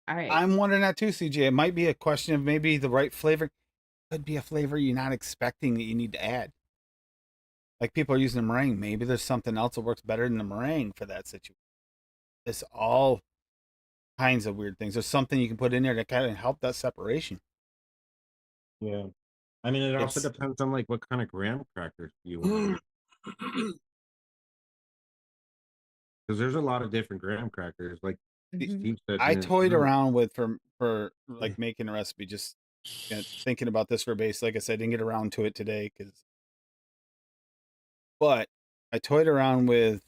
All right. I'm wondering that too, CJ. It might be a question of maybe the right flavor. Could be a flavor you're not expecting that you need to add. Like people are using the meringue. Maybe there's something else that works better than the meringue for that situation. It's all kinds of weird things. There's something you can put in there to kind of help that separation. Yeah. I mean, it also It's- depends on like what kind of graham crackers you want. Because there's a lot of different graham crackers. Like Mhm. Steve said, I in his toyed group. around with for like making a recipe, just thinking about this for base. Like I said, I didn't get around to it today but I toyed around with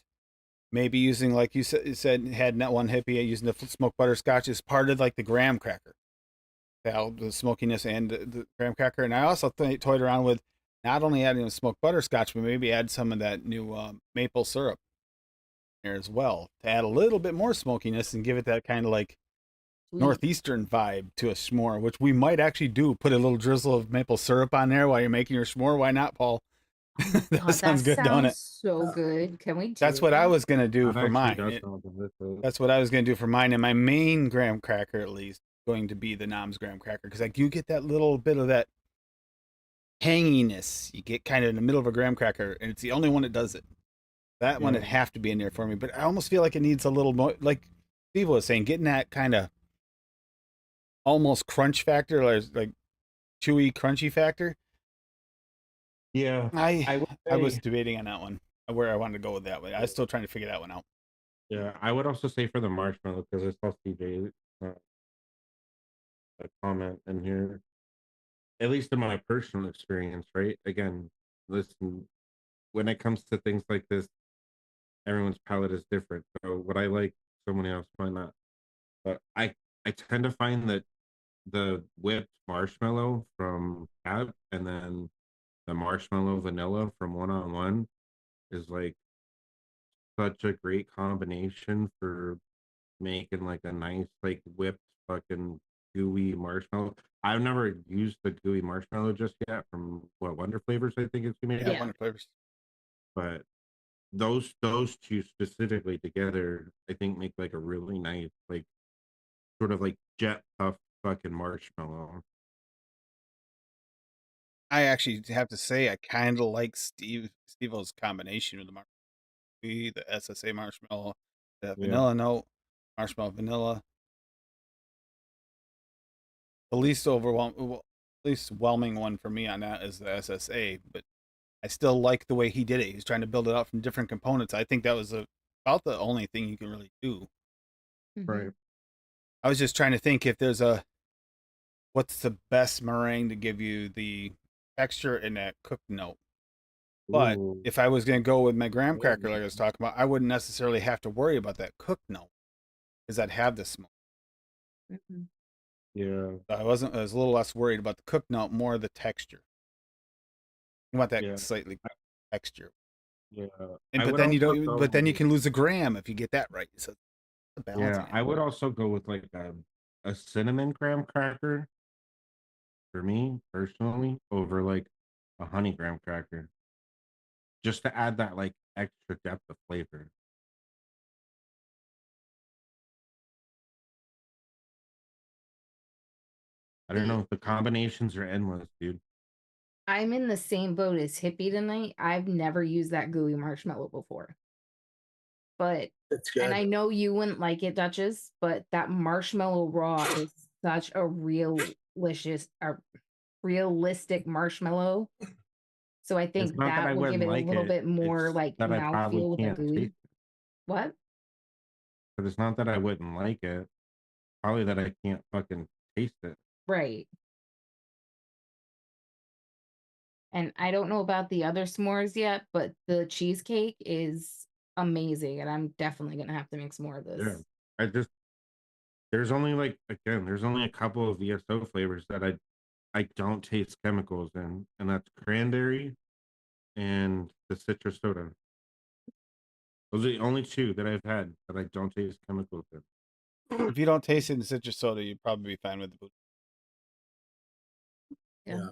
maybe using, like you said had that one hippie using the smoked butterscotch as part of like the graham cracker, the smokiness and the graham cracker. And I also toyed around with not only adding the smoked butterscotch, but maybe add some of that new maple syrup there as well to add a little bit more smokiness and give it that kind of like Sweet. northeastern vibe to a s'more, which we might actually do. Put a little drizzle of maple syrup on there while you're making your s'more. Why not, Paul? That God, sounds good, don't it? So good. Can we do That's what I that? was gonna do That for actually does mine. sound delicious. That's what I was gonna do for mine, and my main graham cracker, at least, going to be the Nom's graham cracker, because like you get that little bit of that hanginess. You get kind of in the middle of a graham cracker, and it's the only one that does it. That one Yeah. would have to be in there for me, but I almost feel like it needs a little more, like Steve was saying, getting that kind of almost crunch factor, like chewy, crunchy factor. Yeah. I would was say- debating on that one, where I wanted to go with that one. I was still trying to figure that one out. Yeah, I would also say for the marshmallow because I saw CJ a comment in here. At least in my personal experience, right? Again, listen, when it comes to things like this, everyone's palate is different. So what I like, someone else might not. But I tend to find that the whipped marshmallow from Cap and then the marshmallow vanilla from One on One is like such a great combination for making like a nice like whipped fucking gooey marshmallow. I've never used the gooey marshmallow just yet from what Wonder Flavors I think it's made. Yeah, Wonder Flavors. But those two specifically together, I think make like a really nice like sort of like jet puff fucking marshmallow. I actually have to say I kind of like Steve-O's combination with the marshmallow, the SSA marshmallow, the vanilla note, marshmallow vanilla. The least whelming one for me on that is the SSA, but I still like the way he did it. He's trying to build it out from different components. I think that was about the only thing you can really do. Mhm. Right. I was just trying to think if there's what's the best meringue to give you the texture and that cooked note. But Ooh. if I was going to go with my graham cracker, like I was talking about, I wouldn't necessarily have to worry about that cooked note because I'd have the smoke. Mhm. Yeah, I was a little less worried about the cook note, more the texture. You want that yeah, slightly texture. yeah. And I but would then you also don't go. but then you can lose a gram if you get that right. So it's a balancing Yeah, act. I would also go with like a cinnamon graham cracker for me personally over like a honey graham cracker, just to add that like extra depth of flavor. I don't See, know. The combinations are endless, dude. I'm in the same boat as Hippie tonight. I've never used that gooey marshmallow before. But It's and good. I know you wouldn't like it, Duchess, but that marshmallow raw is such a realistic marshmallow. So I It's think not that that I will give wouldn't it a like little it. bit more It's like that I probably mouthfeel with the can't gooey. taste it. What? But it's not that I wouldn't like it. Probably that I can't fucking taste it. Right. And I don't know about the other s'mores yet, but the cheesecake is amazing, and I'm definitely gonna have to make some more of Yeah. this. I just there's only like again, there's only a couple of VSO flavors that I don't taste chemicals in, and that's cranberry and the citrus soda. Those are the only two that I've had that I don't taste chemicals in. If you don't taste it in citrus soda, you'd probably be fine with the boot. Yeah. Yeah.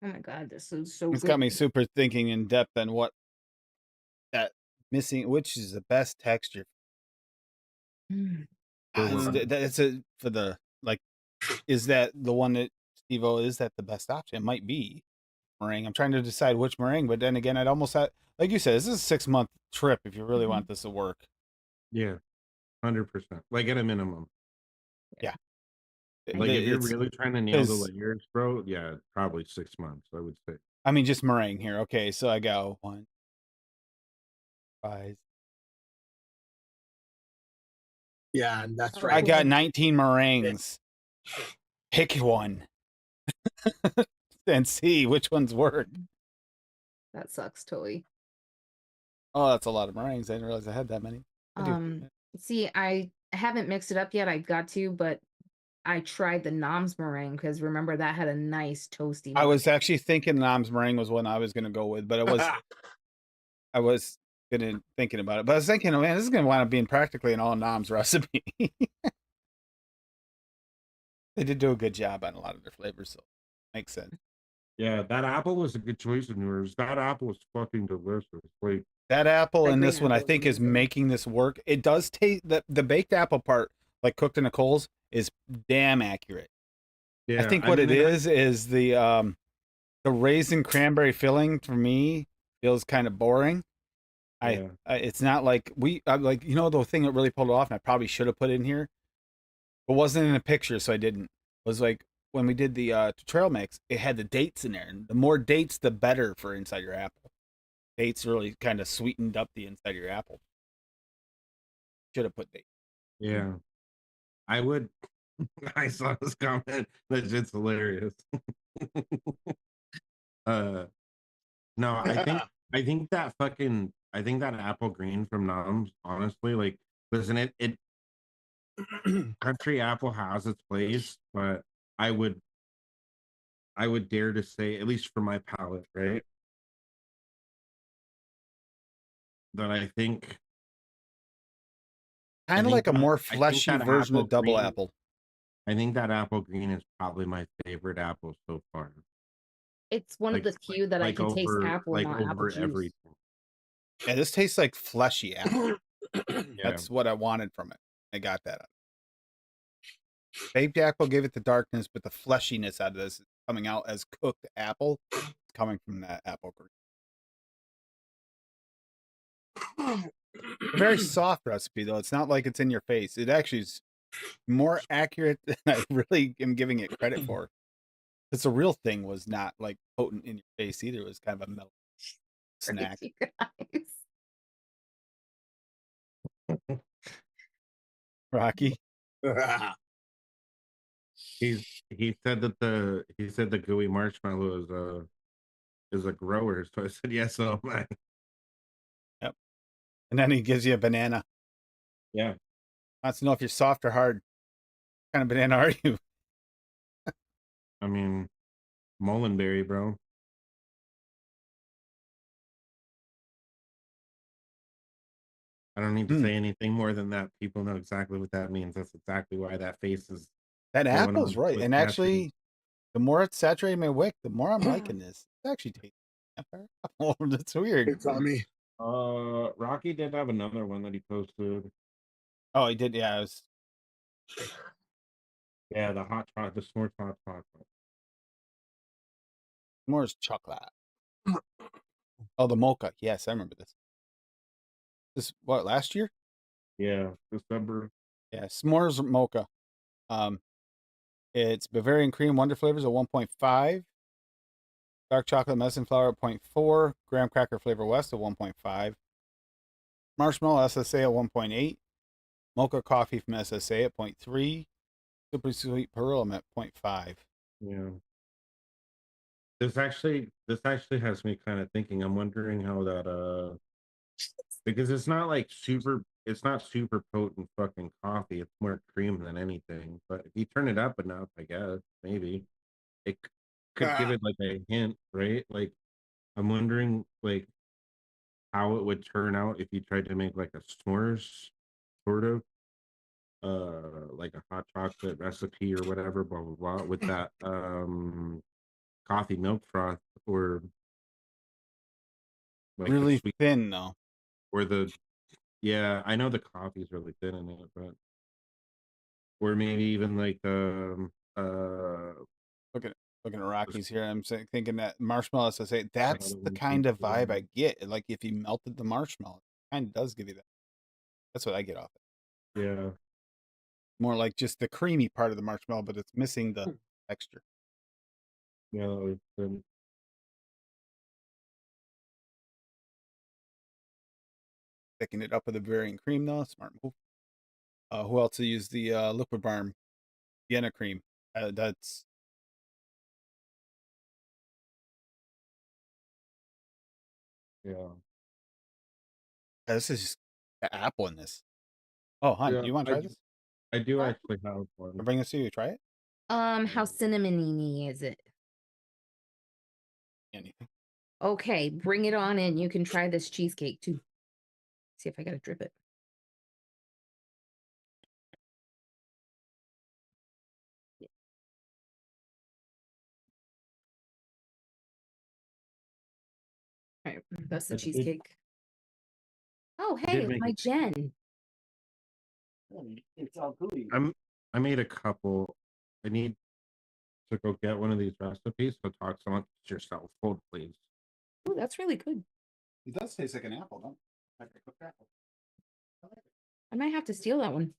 Oh my god, this is so It's good. got me super thinking in depth on what that missing, which is the best texture. Mm. For It's, what? it's a for the like. Is that the one that Steve-O, is that the best option? It might be meringue. I'm trying to decide which meringue, but then again, I'd almost have, like you said, this is a 6-month trip if you really want this to work. Yeah, 100%. Like at a minimum. Yeah, Like if you're it's really trying to nail the because layers, bro, yeah, probably 6 months, I would say. I mean just meringue here. Okay, so I got 1, 5. Yeah, and that's Oh, I right. got 19 meringues. Pick one and see which ones work. that sucks, Toy. Oh, that's a lot of meringues. I didn't realize I had that many. I do. See, I haven't mixed it up yet. I got to, but I tried the Nom's meringue because remember that had a nice toasty. I was meringue. actually thinking Nom's meringue was one I was going to go with, but it was I was thinking about it. But I was thinking, oh, man, this is going to wind up being practically an all Nom's recipe. They did do a good job on a lot of their flavors, so makes sense. Yeah, that apple was a good choice of yours. That apple was fucking delicious. Like That apple That and green this one, I apple is think, is amazing. making this work. It does taste the baked apple part, like cooked in the coals, is damn accurate. yeah, I think what mean, it is the raisin cranberry filling for me feels kind of boring. yeah. It's not like like the thing that really pulled it off, and I probably should have put it in here, but wasn't in a picture, so I didn't. Was like when we did the trail mix, it had the dates in there, and the more dates, the better for inside your apple. Dates really kind of sweetened up the inside of your apple. Should have put dates. Yeah. I would I saw this comment. That shit's hilarious. uh no, I think that apple green from Noms, honestly, like listen, it country apple has its place, but I would I would dare to say, at least for my palate, right? That I Kind of think like a that more I think fleshy that version apple of double green apple. I think that apple green is probably my favorite apple so far. It's one of the few that I can taste apple, not apple juice. everything. Yeah, this tastes like fleshy apple. Yeah. That's what I wanted from it. I got that. Baked apple gave it the darkness, but the fleshiness out of this is coming out as cooked apple. It's coming from that apple green. A very soft recipe, though. It's not like it's in your face. It actually is more accurate than I really am giving it credit for. Because the real thing was not like potent in your face either. It was kind of a mellow snack. You guys. Rocky. He said that the gooey marshmallow is a grower. So I said yes, so am I. And then he gives you a banana. Yeah. Wants to know if you're soft or hard. What kind of banana are you? I mean, Mullenberry, bro. I don't need to say anything more than that. People know exactly what that means. That's exactly why that face is That going apple's on right. with And Patrick. actually, the more it's saturating my wick, the more I'm liking this. It's actually tasty. Oh, that's weird. It's on me. Rocky did have another one that he posted. Oh, he did. Yeah, it was Yeah, the hot chocolate, the s'mores hot chocolate. s'mores chocolate. Oh, the mocha. Yes, I remember this. This what last year? Yeah, December. Yeah, s'mores mocha. It's Bavarian cream wonder flavors at 1.5, dark chocolate medicine flour at 0.4, graham cracker flavor west at 1.5, marshmallow SSA at 1.8, mocha coffee from SSA at 0.3, super sweet pearl at 0.5. Yeah. This actually has me kind of thinking. I'm wondering how that because it's not like super potent fucking coffee. It's more cream than anything. But if you turn it up enough, I guess maybe it could give it like a hint, right? Like I'm wondering like how it would turn out if you tried to make like a s'mores sort of like a hot chocolate recipe or whatever, blah blah blah, with that coffee milk froth or like the Really sweet thin though. or the yeah, I know the coffee's really thin in it, but or maybe even like Looking at Rockies here, I'm thinking that marshmallow SSA. That's the one kind of vibe I get. Like if you melted the marshmallow, it kind of does give you that. That's what I get off it. yeah. More like just the creamy part of the marshmallow, but it's missing the texture. Yeah, that was good. Thicken it up with a varying cream though. Smart move. Who else used the liquid barm Vienna cream? That's Yeah. this is just the apple in this. Oh, hon, Yeah, do you want to try this? I do What? actually have I'll one. bring this to you. Try it. How cinnamony is it? Anything. Okay, bring it on in. You can try this cheesecake too. See if I gotta drip it. All right, that's the I did- cheesecake. Oh, I hey, did it's make my it. Jen. It's all gooey. I made a couple. I need to go get one of these recipes. So talk amongst yourself. Hold, please. Oh, that's really good. It does taste like an apple, don't it? Like a cooked apple. I might have to steal that one.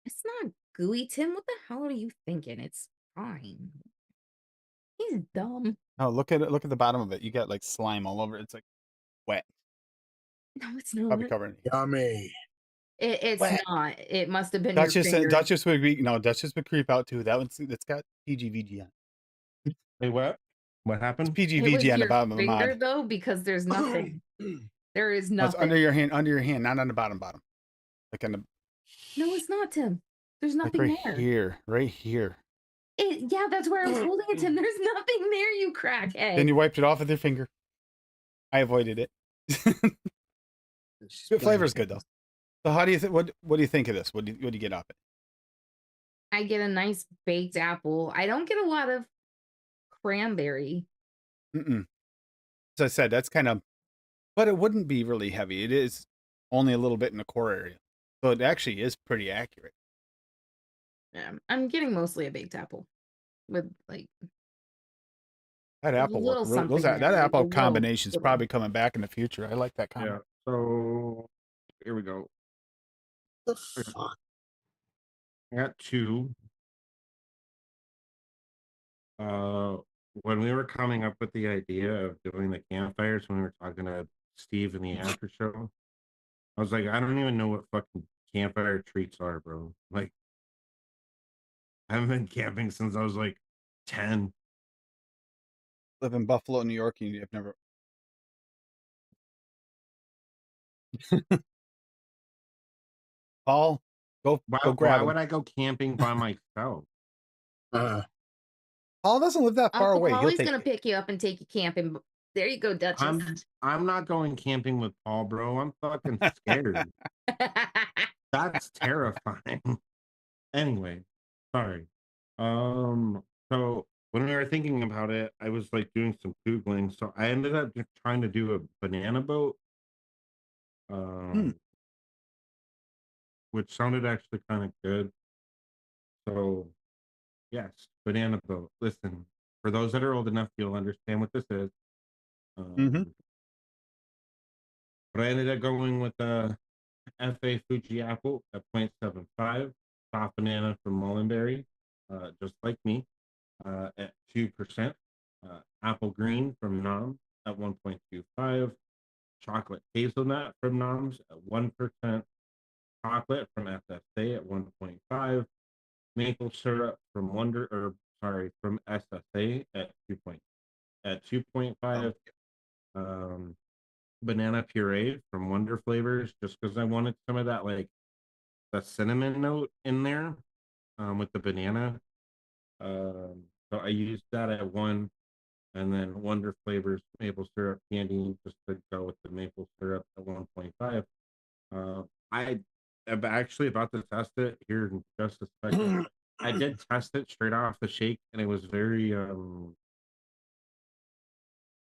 It's not gooey, Tim. What the hell are you thinking? It's fine. He's dumb. Oh, look at it. Look at the bottom of it. You got like slime all over it. It's like wet. No, it's Probably not. covering it. Yummy. It's Wet. not. It must have been Duchess, your finger. Duchess would be no. Duchess would creep out too. That one's that's got PGVG on. Hey, what? What It's happened? It was PGVG on the your bottom of the finger mod. though, because there's nothing. There is No, it's nothing. under your hand, not on the bottom. Like on the No, it's not, Tim. There's like nothing right there. here, right here. Yeah, that's where I was holding it, Tim. There's nothing there, you crackhead. Then you wiped it off with your finger. I avoided it. The flavor's good though. So how do you think? What do you think of this? What do you get off it? I get a nice baked apple. I don't get a lot of cranberry. As I said, that's kind of, but it wouldn't be really heavy. It is only a little bit in the core area, so it actually is pretty accurate. Yeah, I'm getting mostly a baked apple with like That apple little work, something that there, like a apple little combination is little. probably coming back in the future. I like that Yeah. combo. So here we go. The fuck? I got two. When we were coming up with the idea of doing the campfires, when we were talking to Steve in the after show, I was like, I don't even know what fucking campfire treats are, bro. Like, I haven't been camping since I was like 10. live in Buffalo, New York, and you've never. Paul, go grab Why would him. I go camping by myself? Uh, Paul doesn't live that far Uncle away. He'll Paulie's take gonna you. pick you up and take you camping. There you go, Duchess. I'm not going camping with Paul, bro. I'm fucking scared. That's terrifying. Anyway, sorry. So when we were thinking about it, I was like doing some Googling. So I ended up just trying to do a banana boat. Which sounded actually kind of good. So yes, banana boat. Listen, for those that are old enough, you'll understand what this is. But I ended up going with the FA Fuji Apple at 0.75, soft banana from Mullenberry, just like me, at 2%, apple green from Noms at 1.25, chocolate hazelnut from Noms at 1%, chocolate from SSA at 1.5, maple syrup from from SSA at 2.5, banana puree from Wonder Flavors, just because I wanted some of that like the cinnamon note in there with the banana. So I used that at 1, and then Wonder Flavors maple syrup candy just to go with the maple syrup at 1.5. I am actually about to test it here in just a second. I did test it straight off the shake, and it was very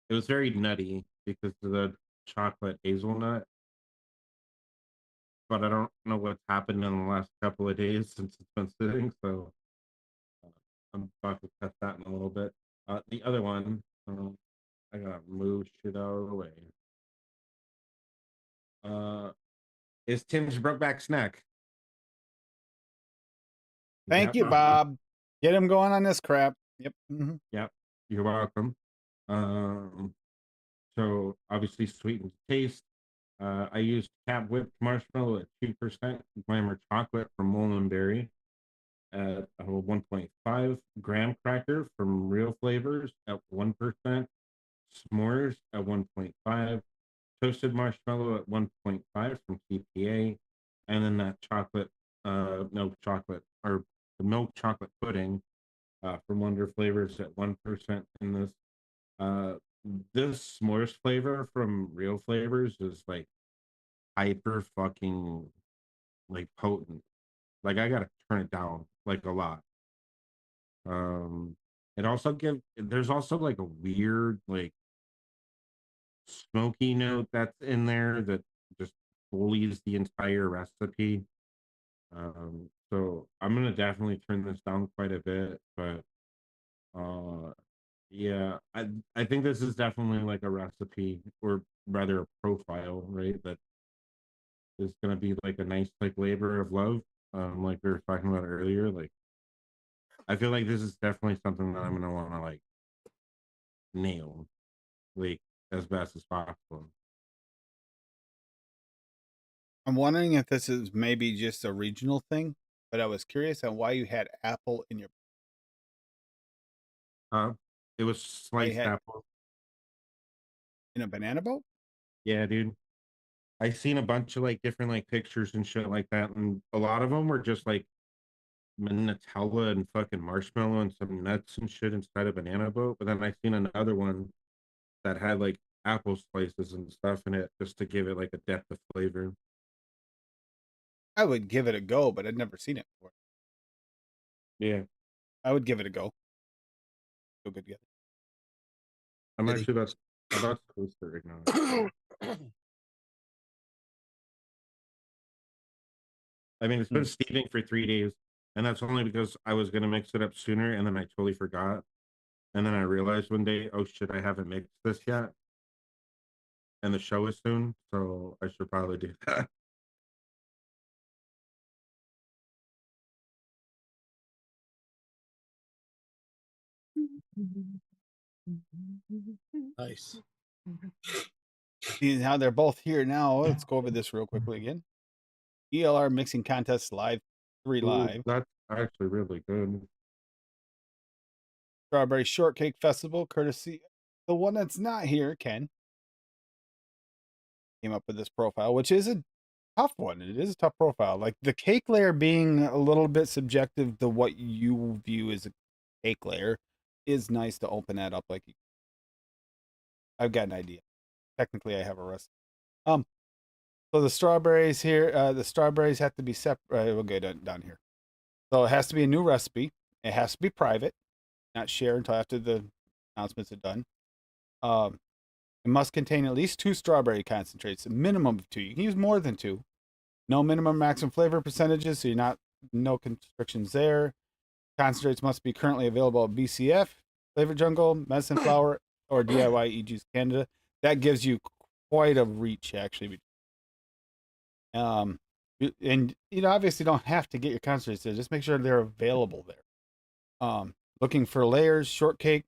nutty because of the chocolate hazelnut. But I don't know what's happened in the last couple of days since it's been sitting, so I'm about to test that in a little bit. The other one, I gotta move shit out of the way. Is Tim's Brokeback Snack. Thank you, Uh-huh. Bob. Get him going on this crap. Yep. Yep. You're welcome. So obviously sweetened taste. I used Cap Whipped Marshmallow at 2%, Glamour Chocolate from Mullenberry at 1.5, Graham Cracker from Real Flavors at 1%, S'mores at 1.5, Toasted Marshmallow at 1.5 from TPA, and then that chocolate, milk chocolate, or the milk chocolate pudding from Wonder Flavors at 1% in this. This s'mores flavor from Real Flavors is like hyper fucking like potent. Like I gotta turn it down like a lot. It also there's also like a weird like smoky note that's in there that just bullies the entire recipe. So I'm gonna definitely turn this down quite a bit, but yeah, I think this is definitely like a recipe, or rather a profile, right? That is gonna be like a nice like labor of love. Like we were talking about earlier. Like I feel like this is definitely something that I'm gonna wanna like nail, like as best as possible. I'm wondering if this is maybe just a regional thing, but I was curious on why you had apple in your. It was Why you sliced had apple. in a banana boat? Yeah, dude. I seen a bunch of like different like pictures and shit like that, and a lot of them were just like Nutella and fucking marshmallow and some nuts and shit inside a banana boat. But then I seen another one that had like apple slices and stuff in it just to give it like a depth of flavor. I would give it a go, but I'd never seen it before. Yeah, I would give it a go. Go good together. I'm Really? actually about to post it right now. I mean, it's been steaming for 3 days, and that's only because I was gonna mix it up sooner, and then I totally forgot. And then I realized one day, oh shit, I haven't mixed this yet, and the show is soon, so I should probably do that. Nice. See how they're both here now. Let's go over this real quickly again. ELR mixing contest live, 3 Ooh, live. that's actually really good. Strawberry Shortcake Festival, courtesy The one that's not here, Ken, came up with this profile, which is a tough one. It is a tough profile. Like the cake layer being a little bit subjective to what you view as a cake layer is nice to open that up. Like I've got an idea. Technically, I have a recipe. So the strawberries here, the strawberries have to be separate. We'll go down here. So it has to be a new recipe. It has to be private, not shared until after the announcements are done. It must contain at least 2 strawberry concentrates, a minimum of 2. You can use more than 2. No minimum maximum flavor percentages, so you're not no constrictions there. Concentrates must be currently available at BCF, Flavor Jungle, Medicine Flower, or DIY E-Juice Canada. That gives you quite a reach, actually. And you obviously don't have to get your concentrates there. Just make sure they're available there. Looking for layers, shortcake,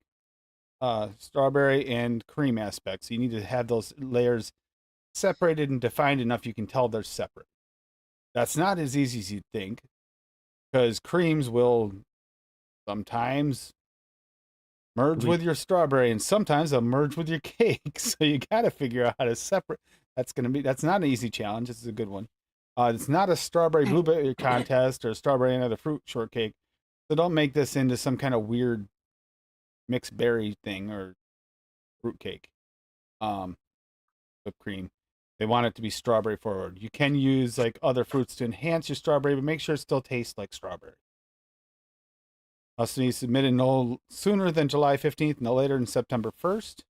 strawberry, and cream aspects. You need to have those layers separated and defined enough you can tell they're separate. That's not as easy as you'd think, because creams will sometimes merge with your strawberry, and sometimes they'll merge with your cake. So you got to figure out how to separate. That's not an easy challenge. This is a good one. It's not a strawberry blueberry contest or a strawberry and other fruit shortcake. So don't make this into some kind of weird mixed berry thing or fruit cake. Whipped cream. They want it to be strawberry forward. You can use like other fruits to enhance your strawberry, but make sure it still tastes like strawberry. Must be submitted no sooner than July 15th, no later than September 1st.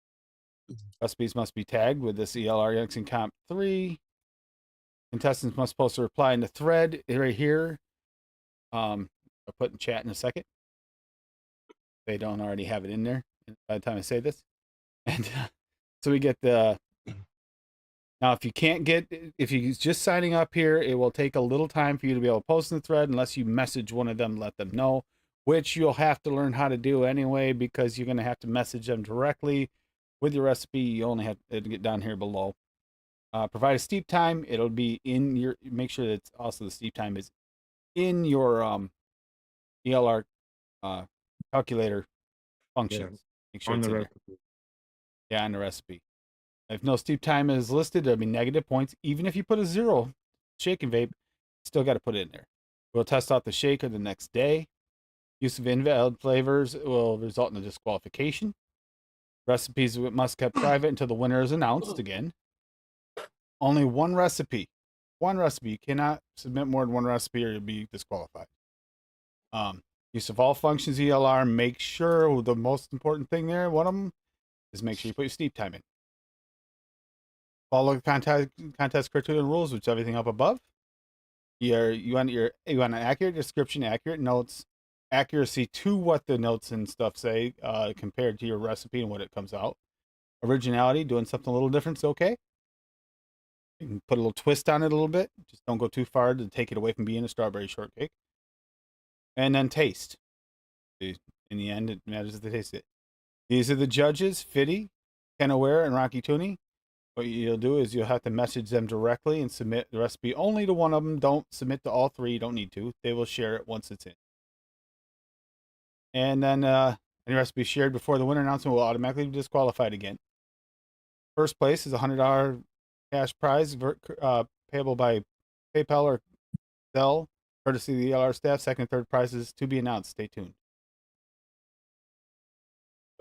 Recipes must be tagged with this ELR Youngson Comp 3. Contestants must post a reply in the thread right here. I'll put in chat in a second. They don't already have it in there by the time I say this. And so we get the... Now, if you're just signing up here, it will take a little time for you to be able to post in the thread unless you message one of them, let them know, which you'll have to learn how to do anyway, because you're going to have to message them directly with your recipe. You only have to get down here below. Provide a steep time. It'll be in your, make sure that also the steep time is in your ELR calculator functions. Make sure on it's the in there. recipe. Yeah, on the recipe. If no steep time is listed, there'll be negative points. Even if you put a 0 shake and vape, still got to put it in there. We'll test out the shaker the next day. Use of invalid flavors will result in a disqualification. Recipes must kept private until the winner is announced again. Only one recipe. One recipe. You cannot submit more than one recipe or you'll be disqualified. Use of all functions ELR. Make sure the most important thing there, one of them, is make sure you put your steep time in. Follow the contest criteria and rules, which is everything up above. You want an accurate description, accurate notes, accuracy to what the notes and stuff say, compared to your recipe and what it comes out. Originality, doing something a little different is okay. You can put a little twist on it a little bit. Just don't go too far to take it away from being a strawberry shortcake. And then taste. In the end, it matters if they taste it. These are the judges: Fiddy, Ken Aware, and Rocky Tooney. What you'll do is you'll have to message them directly and submit the recipe only to one of them. Don't submit to all 3. You don't need to. They will share it once it's in. And then any recipe shared before the winner announcement will automatically be disqualified again. First place is a $100 cash prize payable by PayPal or Zelle, courtesy of the ELR staff. Second and third prizes to be announced. Stay tuned.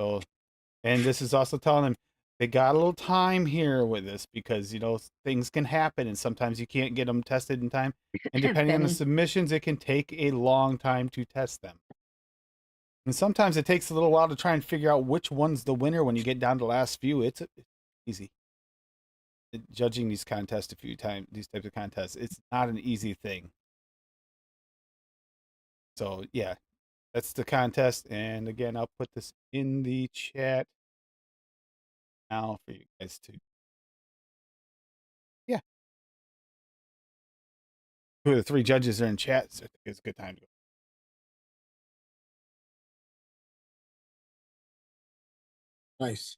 So, and this is also telling them they got a little time here with this because, things can happen and sometimes you can't get them tested in time. And depending on the submissions, it can take a long time to test them. And sometimes it takes a little while to try and figure out which one's the winner when you get down to the last few. It's easy. Judging these contests a few times, these types of contests, it's not an easy thing. So, yeah, that's the contest. And again, I'll put this in the chat now for you guys to, yeah. 2 of the 3 judges are in chat, so it's a good time to go. Nice.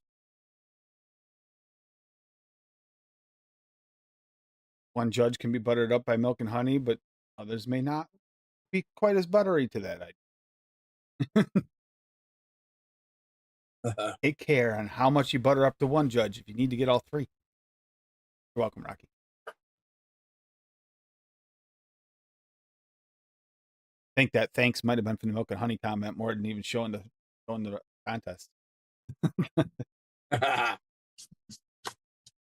One judge can be buttered up by milk and honey, but others may not be quite as buttery to that idea. Take care on how much you butter up to one, Judge, if you need to get all three. You're welcome, Rocky. I think that thanks might have been from the milk and honey comment more than even showing the contest.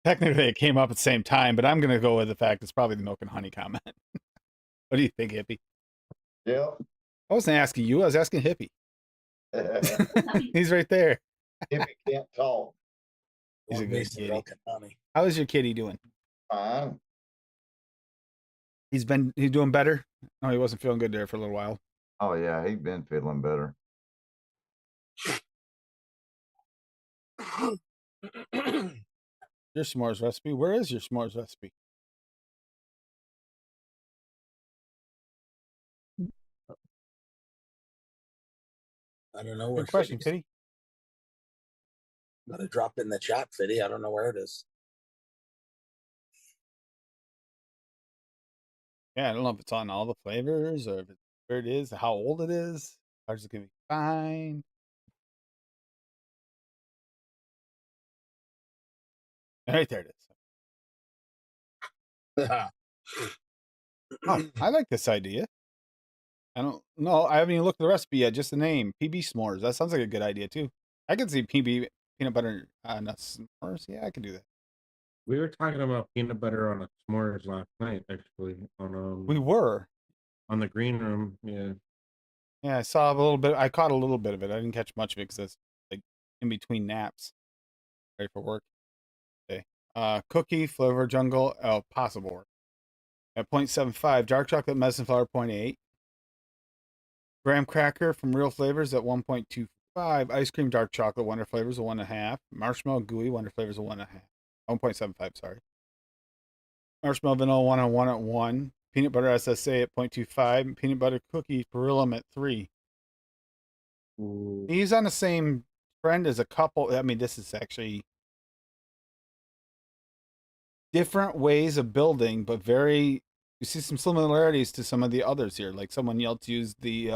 Technically, it came up at the same time, but I'm going to go with the fact it's probably the milk and honey comment. What do you think, Hippie? Yeah. I wasn't asking you. I was asking Hippie. He's right there. If he can't talk, He's a Love good me some kitty. milk and honey. How is your kitty doing? fine. He's doing better. Oh, he wasn't feeling good there for a little while. Oh yeah, he's been feeling better. Your s'mores recipe. Where is your s'mores recipe? I don't know where. Good question, Fitty's. Kitty. Gotta drop it in the chat, Fitty. I don't know where it is. Yeah, I don't know if it's on all the flavors or if it's where it is, how old it is. How's it gonna be fine? Right there it is. Oh, I like this idea. I don't know. I haven't even looked at the recipe yet. Just the name, PB s'mores. That sounds like a good idea too. I could see PB peanut butter nut s'mores. Yeah, I could do that. We were talking about peanut butter on a s'mores last night, actually, We were. on the green room. Yeah. Yeah, I saw a little bit. I caught a little bit of it. I didn't catch much of it because it's like in between naps, ready for work. Okay. Cookie flavor jungle. Oh, possible work. At 0.75, dark chocolate medicine flour 0.8. Graham cracker from Real Flavors at 1.25. Ice cream dark chocolate Wonder Flavors at 1.5. Marshmallow gooey Wonder Flavors at 1.5. 1.75, sorry. Marshmallow vanilla 101 at 1. Peanut butter SSA at 0.25. Peanut butter cookie Perilum at 3. Ooh. He's on the same trend as a couple. I mean, this is actually different ways of building, but very. You see some similarities to some of the others here. Like someone else used the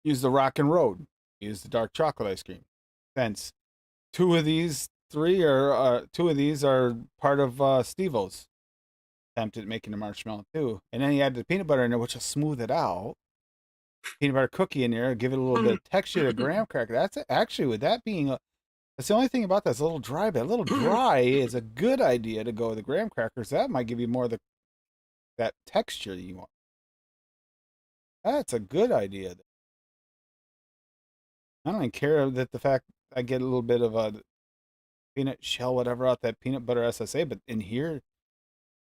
Rock and Road, used the dark chocolate ice cream. Since two of these are part of Steve-O's attempt at making the marshmallow too. And then he added the peanut butter in there, which will smooth it out. Peanut butter cookie in there, give it a little bit of texture to graham cracker. That's actually, with that being that's the only thing about that's a little dry, but a little dry is a good idea to go with the graham crackers. That might give you more of that texture that you want. That's a good idea. I don't even care that the fact I get a little bit of a peanut shell, whatever, out that peanut butter SSA, but in here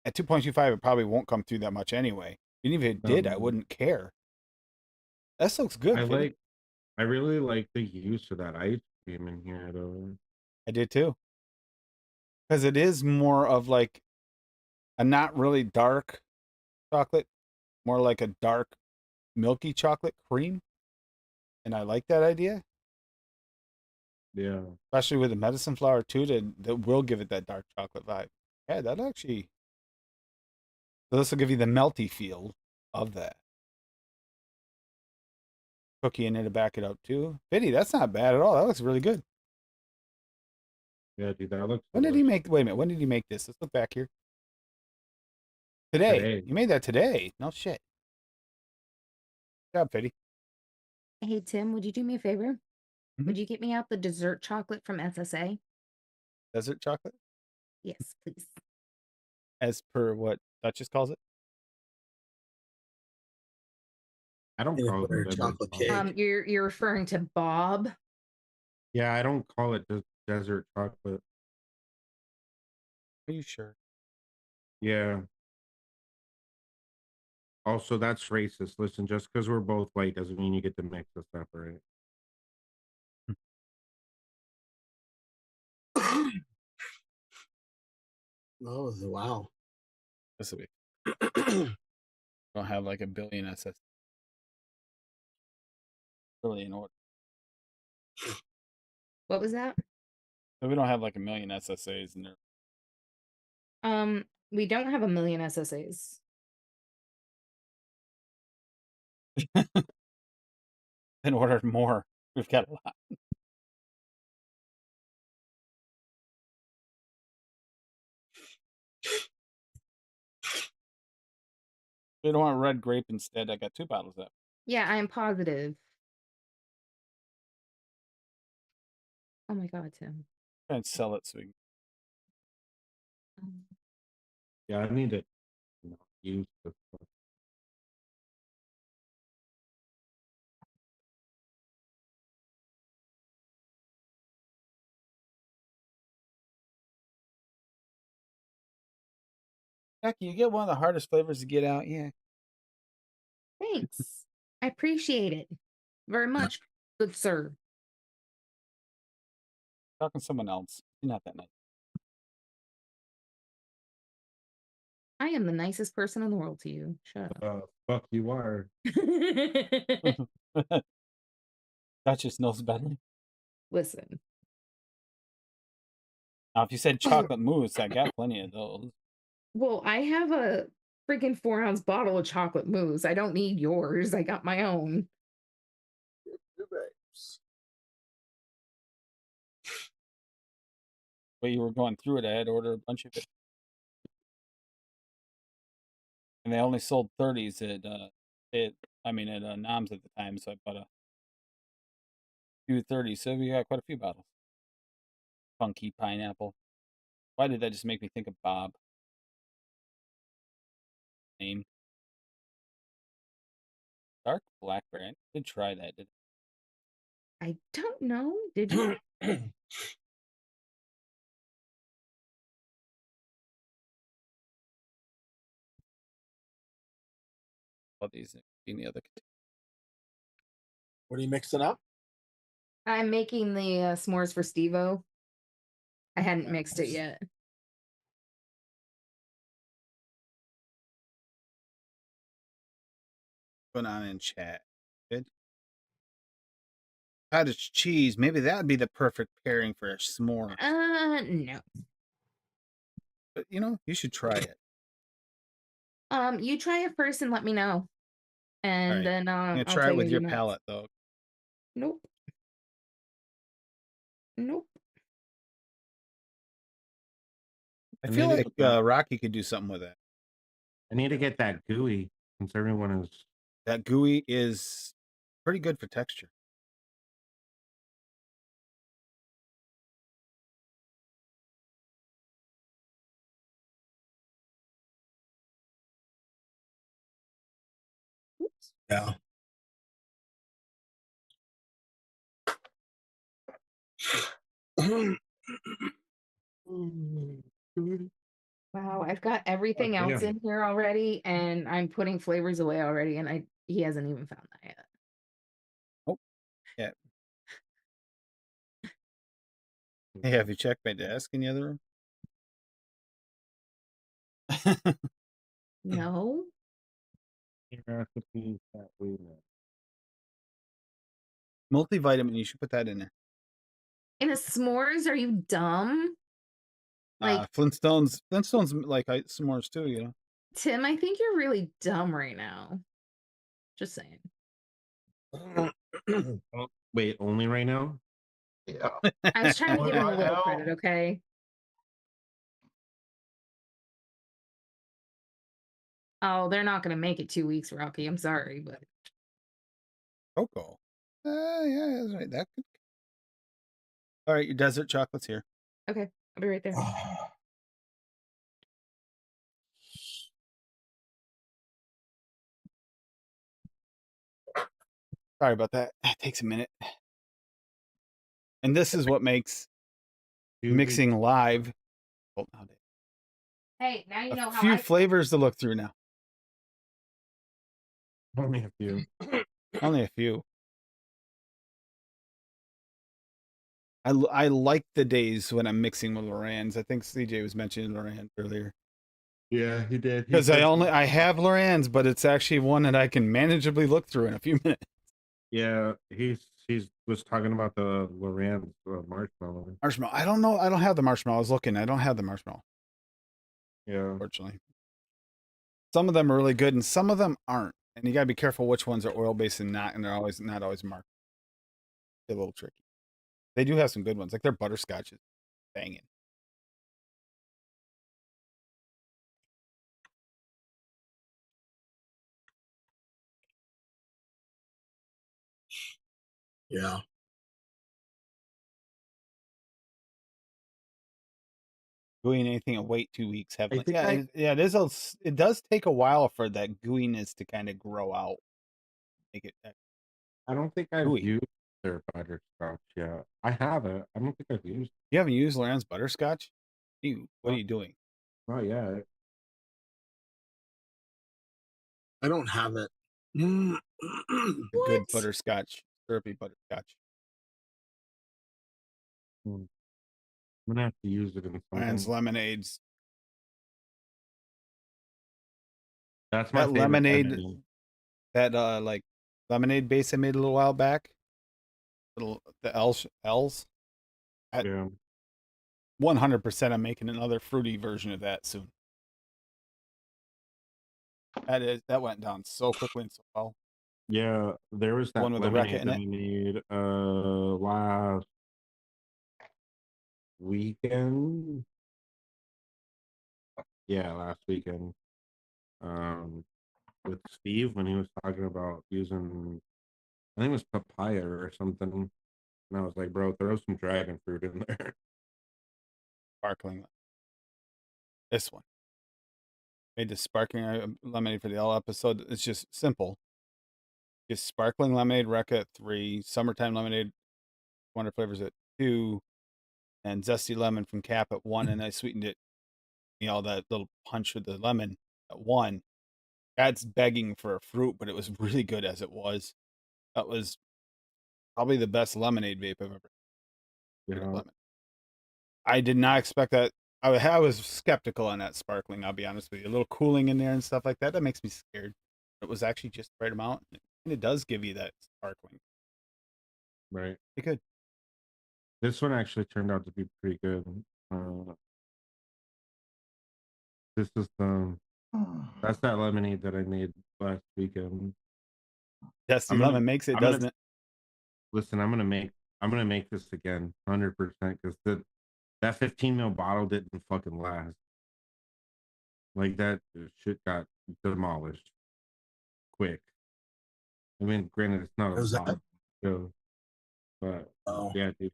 at 2.25, it probably won't come through that much anyway. And even if it did, I wouldn't care. That looks good. I really like the use of that ice cream in here, though. I did too. Because it is more of like a not really dark chocolate, more like a dark milky chocolate cream. And I like that idea. Yeah. Especially with the medicine flour too, that will give it that dark chocolate vibe. Yeah, that actually. So this will give you the melty feel of that. Cookie in there to back it up too. Fitty, that's not bad at all. That looks really good. Yeah, dude, that looks. When did he make? Wait a minute. When did he make this? Let's look back here. Today. You made that today. No shit. Good job, Fitty. Hey, Tim, would you do me a favor? Mhm. Would you get me out the dessert chocolate from SSA? Desert chocolate, Yes, please. as per what Duchess calls it. I don't Peanut call it butter desert chocolate chocolate. cake. You're referring to Bob. Yeah, I don't call it desert chocolate. Are you sure? Yeah. Also, that's racist. Listen, just because we're both white doesn't mean you get to mix the stuff, right? Oh wow. This will be. Don't have like a billion SS. Really in order. What was that? So we don't have like a million SSAs in there. We don't have a million SSAs. Then ordered more. We've got a lot. We don't want red grape instead. I got 2 bottles left. Yeah, I'm positive. Oh my god, Tim. Try and sell it so we can. Yeah, I need to not use the Heck, you get one of the hardest flavors to get out. Yeah. Thanks. I appreciate it very much, good sir. Talking to someone else. You're not that nice. I am the nicest person in the world to you. Shut up. fuck you are. That just knows better. Listen. Now, if you said chocolate mousse, I got plenty of those. Well, I have a freaking 4-ounce bottle of chocolate mousse. I don't need yours. I got my own. But you were going through it, I had to order a bunch of it. And they only sold 30s at Noms at the time, so I bought a few 30s. So we got quite a few bottles. Funky pineapple. Why did that just make me think of Bob? Name. Dark blackberry. I did try that. I don't know. Did you? All these in the other. What are you mixing up? I'm making the s'mores for Steve-O. I hadn't mixed it yet. Going on in chat. Good. Cottage cheese. Maybe that would be the perfect pairing for a s'more. No. But you should try it. You try it first and let me know. And right. then I'm gonna I'll try tell it with you your next. palate though. Nope. Nope. I feel like Rocky could do something with it. I need to get that gooey since everyone is. That gooey is pretty good for texture. Oops. Yeah. Wow, I've got everything else in here already, and I'm putting flavors away already, and he hasn't even found that yet. Oh, yeah. Hey, have you checked my desk in the other room? No. Recipes that we know. Multivitamin, you should put that in there. In a s'mores, are you dumb? Like Flintstones like s'mores too, Tim, I think you're really dumb right now. Just saying. Oh, wait, only right now? Yeah. I was trying to give him a Right little now? credit, okay? Oh, they're not gonna make it 2 weeks, Rocky. I'm sorry, but Cocoa. Yeah, that's right. That could. All right, your desert chocolate's here. okay, I'll be right there. Sorry about that. It takes a minute. And this is what makes mixing live. Hey, now you know A how few flavors to look through now. Only a few. Only a few. I like the days when I'm mixing with Loran's. I think CJ was mentioning Loran's earlier. Yeah, he did. Because I have Loran's, but it's actually one that I can manageably look through in a few minutes. Yeah, he was talking about the Loran's marshmallow. Marshmallow. I don't know. I don't have the marshmallow. I was looking. I don't have the marshmallow. Yeah. Unfortunately. Some of them are really good and some of them aren't. And you gotta be careful which ones are oil based and not, and they're not always marked. They're a little tricky. They do have some good ones, like their butterscotch is banging. Yeah. Doing anything and wait 2 weeks. I think I It is it does take a while for that gooiness to kind of grow out. Make it don't think I've gooey. used their butterscotch yet. I haven't. I don't think I've used. You haven't used Loren's butterscotch? What are you doing? Oh yeah. I don't have it. A good What? butterscotch, syrupy butterscotch. I'm gonna have to use it in Loren's something. lemonades. That's my That favorite lemonade, that like lemonade base I made a little while back. The L's. Yeah. 100% I'm making another fruity version of that soon. That went down so quickly and so well. Yeah, there was that One with the Recca lemonade in that it. I made last weekend. Yeah, last weekend. With Steve when he was talking about using, I think it was papaya or something. And I was like, bro, throw some dragon fruit in there. Sparkling. This one. Made the sparkling lemonade for the L episode. It's just simple. Just sparkling lemonade, Recca at 3, summertime lemonade, Wonder Flavors at 2, and zesty lemon from Cap at 1. And I sweetened it, that little punch with the lemon at 1. That's begging for a fruit, but it was really good as it was. That was probably the best lemonade vape I've ever made of Yeah, lemon. I did not expect that. I was skeptical on that sparkling, I'll be honest with you. A little cooling in there and stuff like that. That makes me scared. It was actually just the right amount. And it does give you that sparkling. right. Pretty good. This one actually turned out to be pretty good. This is that's that lemonade that I made last weekend. Zesty I'm gonna- lemon makes it, I'm gonna- doesn't it? Listen, I'm gonna make this again, 100%, because that 15 ml bottle didn't fucking last. Like that shit got demolished quick. I mean, granted, it's not a How's lot, that? so, but Oh. yeah, dude.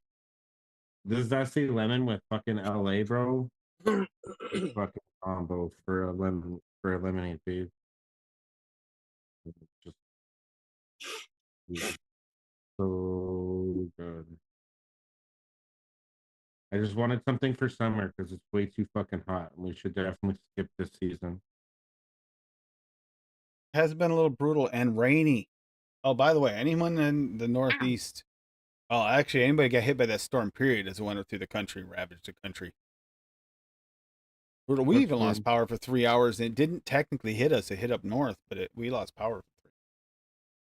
This Zesty lemon with fucking LA, bro. Fucking combo for a lemonade, dude. Just so good. I just wanted something for summer because it's way too fucking hot, and we should definitely skip this season. Has been a little brutal and rainy. Oh, by the way, anyone in the Northeast, well, actually, anybody got hit by that storm period as it went through the country, ravaged the country. Brutal. We What even lost storm? power for 3 hours. And it didn't technically hit us. It hit up north, but we lost power for 3.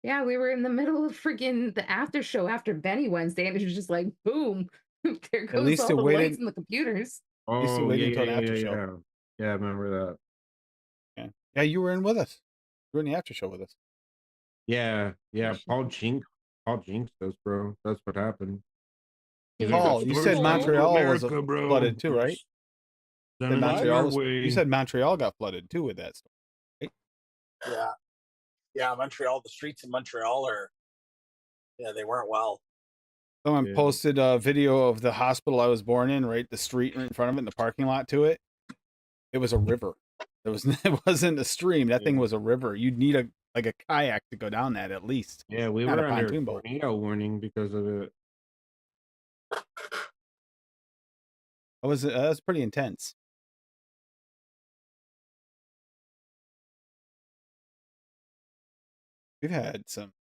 Yeah, we were in the middle of freaking the after show after Benny Wednesday, and it was just like, boom, there goes least all it the waited- lights in the computers. least it Oh, waited yeah, until yeah, an after yeah, show. yeah. Yeah, I remember that. Yeah, you were in with us. You were in the after show with us. Yeah, yeah. Shit. Paul jinxed us, bro. That's what happened. He's Did like, Paul, "The you storm's said coming to Montreal was America, bro. flooded too, right? Send it Montreal our was, way." you said Montreal got flooded too with that storm. Yeah. Yeah, Montreal, the streets in Montreal they weren't well. Someone Yeah. posted a video of the hospital I was born in, right? The street right in front of it, and the parking lot to it. It was a river. It wasn't a stream. That thing Yeah. was a river. You'd need a kayak to go down that at least. Yeah, we Not were a under a pontoon boat. tornado warning because of it. That was pretty intense. We've had some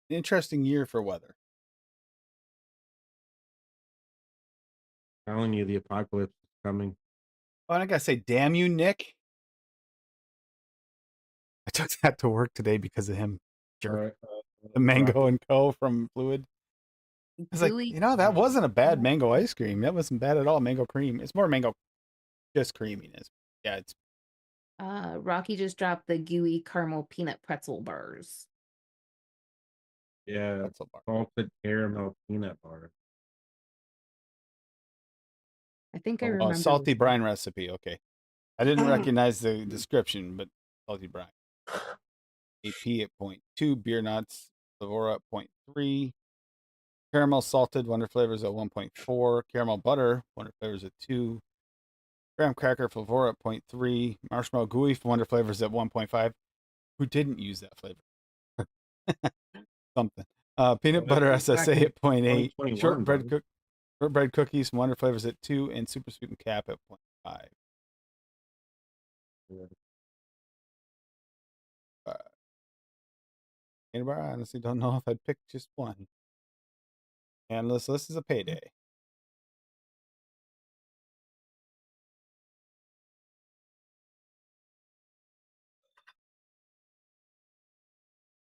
interesting year for weather. Telling you, the apocalypse is coming. Oh, and I gotta say, damn you, Nick. I took that to work today because of him. Jerk. All right, The Mango and Co. from Fluid. I was like, Gooey. that wasn't a bad mango ice cream. That wasn't bad at all. Mango cream. It's more mango, just creaminess. Yeah, it's Rocky just dropped the gooey caramel peanut pretzel bars. Yeah, pretzel bar. salted caramel peanut bar. I think I Oh, remember. salty this one. brine recipe. Okay. I didn't recognize the description, but salty brine. AP at 0.2, beer nuts, Lavora at 0.3, caramel salted wonder flavors at 1.4, caramel butter wonder flavors at 2, graham cracker Flavora at 0.3, marshmallow gooey from wonder flavors at 1.5. Who didn't use that flavor? Something. Peanut Well, butter that's back SSA in at 0.8, 2021, shortbread cookies from wonder flavors at 2, and super sweetened cap at 0.5. Yeah. Anybody? I honestly don't know if I'd pick just one. And this is a payday.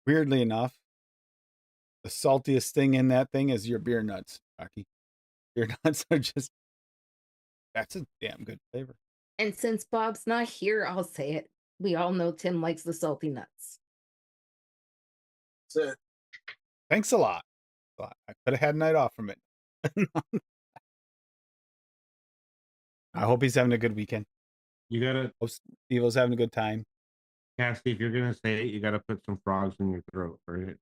Weirdly enough, the saltiest thing in that thing is your beer nuts, Rocky. Beer nuts are just, that's a damn good flavor. And since Bob's not here, I'll say it. We all know Tim likes the salty nuts. That's it. Thanks a lot. I could have had a night off from it. I hope he's having a good weekend. You gotta, Hope Steve-O's having a good time. Cassie, if you're gonna say it, you gotta put some frogs in your throat, right?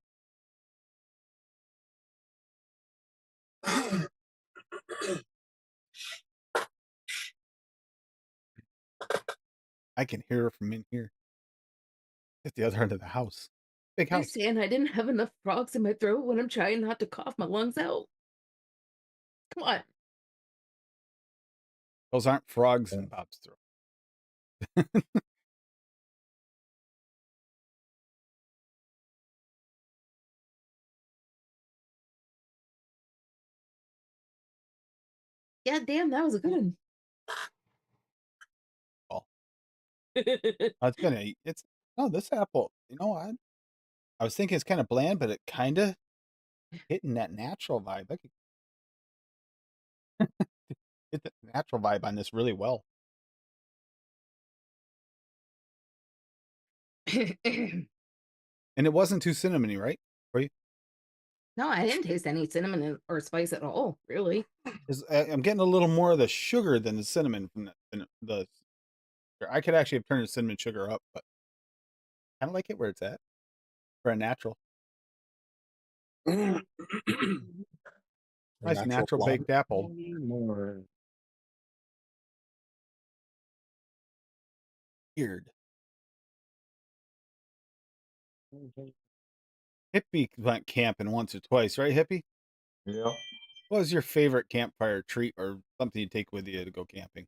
I can hear her from in here. At the other end of the house. Big You're house. saying I didn't have enough frogs in my throat when I'm trying not to cough my lungs out. Come on. Those aren't frogs in Bob's throat. Yeah, damn, that was a good one. Oh. It's gonna. It's this apple. You know what? I was thinking it's kind of bland, but it kind of hitting that natural vibe. I could hit the natural vibe on this really well. And it wasn't too cinnamony, right? For you? No, I didn't taste any cinnamon or spice at all, really. I'm getting a little more of the sugar than the cinnamon from the. I could actually have turned the cinnamon sugar up, but kind of like it where it's at for a natural. Nice natural blonde. baked apple. More. Weird. Hippie went camping once or twice, right, Hippie? Yep. What was your favorite campfire treat or something you take with you to go camping?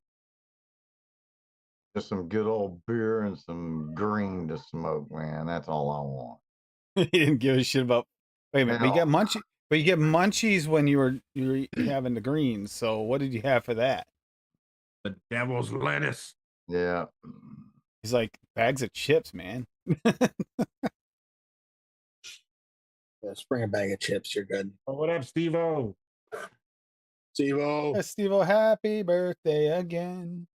Just some good old beer and some green to smoke, man. That's all I want. You didn't give a shit about. Wait a minute, but you Hell, got munchies. But you get munchies when you were having the greens. So what did you have for that? The devil's lettuce. yeah. He's like bags of chips, man. Just bring a bag of chips. You're good. Oh, what up, Steve-O? Steve-O. Steve-O, happy birthday again.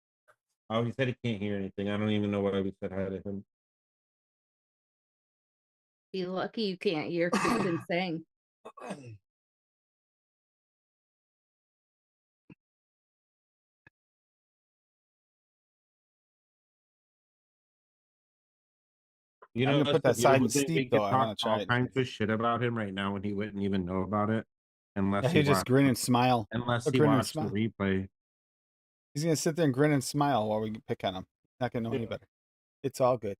Oh, he said he can't hear anything. I don't even know what I said hi to him. Be lucky you can't hear Kristen sing. You I'm know, gonna that's put that the side beautiful and thing. We steep though. can I talk want to try all it. kinds of shit about him right now, and he wouldn't even know about it unless Yeah, he he'll just watched. grin and smile. Unless He'll he grin and watched the smile. replay. He's gonna sit there and grin and smile while we pick on him. He's not gonna know any Yeah. better. It's all good.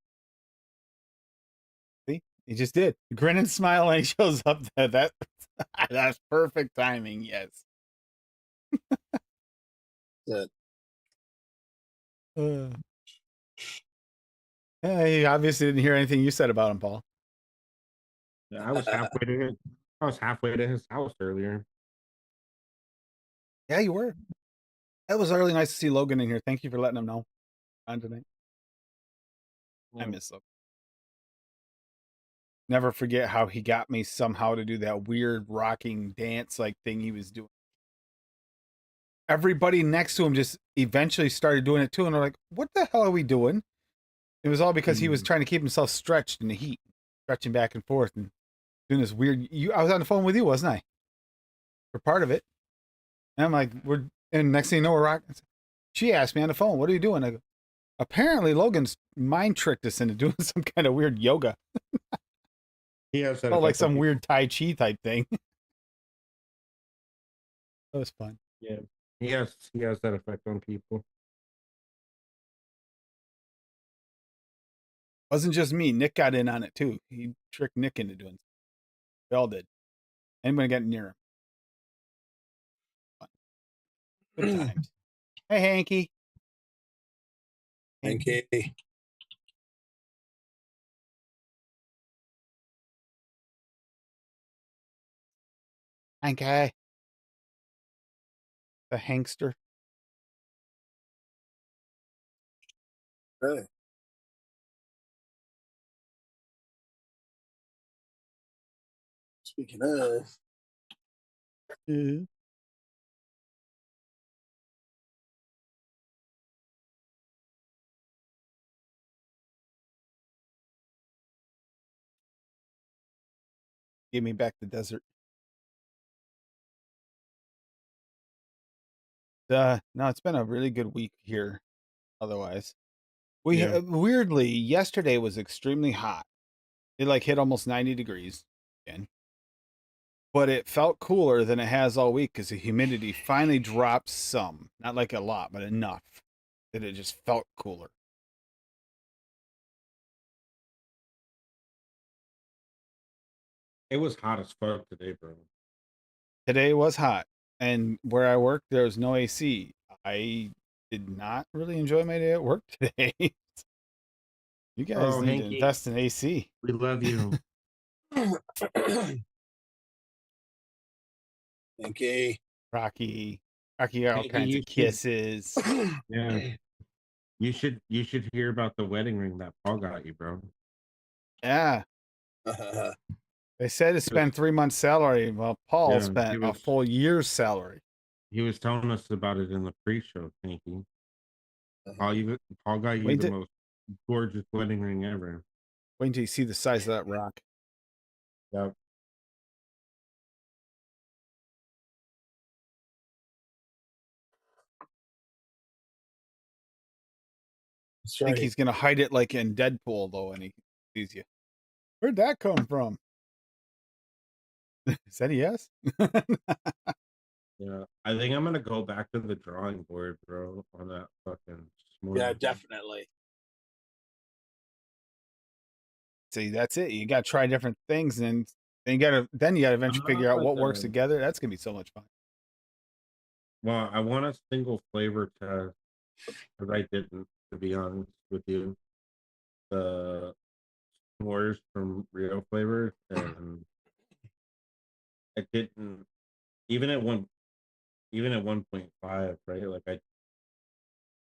See, he just did grin and smile when he shows up. That's perfect timing. Yes. Good. Yeah, he obviously didn't hear anything you said about him, Paul. I was halfway to his house earlier. Yeah, you were. That was really nice to see Logan in here. Thank you for letting him know on tonight. I miss Logan. Never forget how he got me somehow to do that weird rocking dance like thing he was doing. Everybody next to him just eventually started doing it too, and they're like, "What the hell are we doing?" It was all because he was trying to keep himself stretched in the heat, stretching back and forth, and doing this weird. I was on the phone with you, wasn't I? For part of it. And I'm like, and next thing you know, we're rocking. She asked me on the phone, "What are you doing?" I go, apparently Logan's mind tricked us into doing some kind of weird yoga. He has that Felt like effect on some people. weird Tai Chi type thing. That was fun. Yeah, he has that effect on people. Wasn't just me. Nick got in on it too. He tricked Nick into doing it. We all did. Anybody got near him. Fun. Good times. Hey, Hanky. Thank you. Hanky. The Hankster. Hey. Speaking of, Yeah. Give me back the desert. No, it's been a really good week here. Otherwise, Yeah. weirdly, yesterday was extremely hot. It like hit almost 90 degrees again, but it felt cooler than it has all week because the humidity finally dropped some, not like a lot, but enough that it just felt cooler. It was hot as fuck today, bro. Today was hot, and where I work, there was no AC. I did not really enjoy my day at work today. You guys Oh, need to Hanky. invest in AC. We love you. thank you. Rocky got all Hanky, kinds you of should- kisses. Yeah. You should hear about the wedding ring that Paul got you, bro. Yeah. They said to spend 3 months' salary. Well, Paul Yeah, spent it a was- full year's salary. He was telling us about it in the pre-show, Hanky. Paul got you Wait the till- most gorgeous wedding ring ever. Wait until you see the size of that rock. Yep. That's I think right. he's gonna hide it like in Deadpool though, and he sees you. Where'd that come from? Is that a yes? Yeah. I think I'm gonna go back to the drawing board, bro, on that fucking Yeah, s'mores. definitely. See, that's it. You gotta try different things, and then you gotta eventually not figure out like what works a- together. That's gonna be so much fun. Well, I want a single flavor test, because I didn't, to be honest with you. The s'mores from Rio Flavors, and I didn't even at 1.5, right? Like I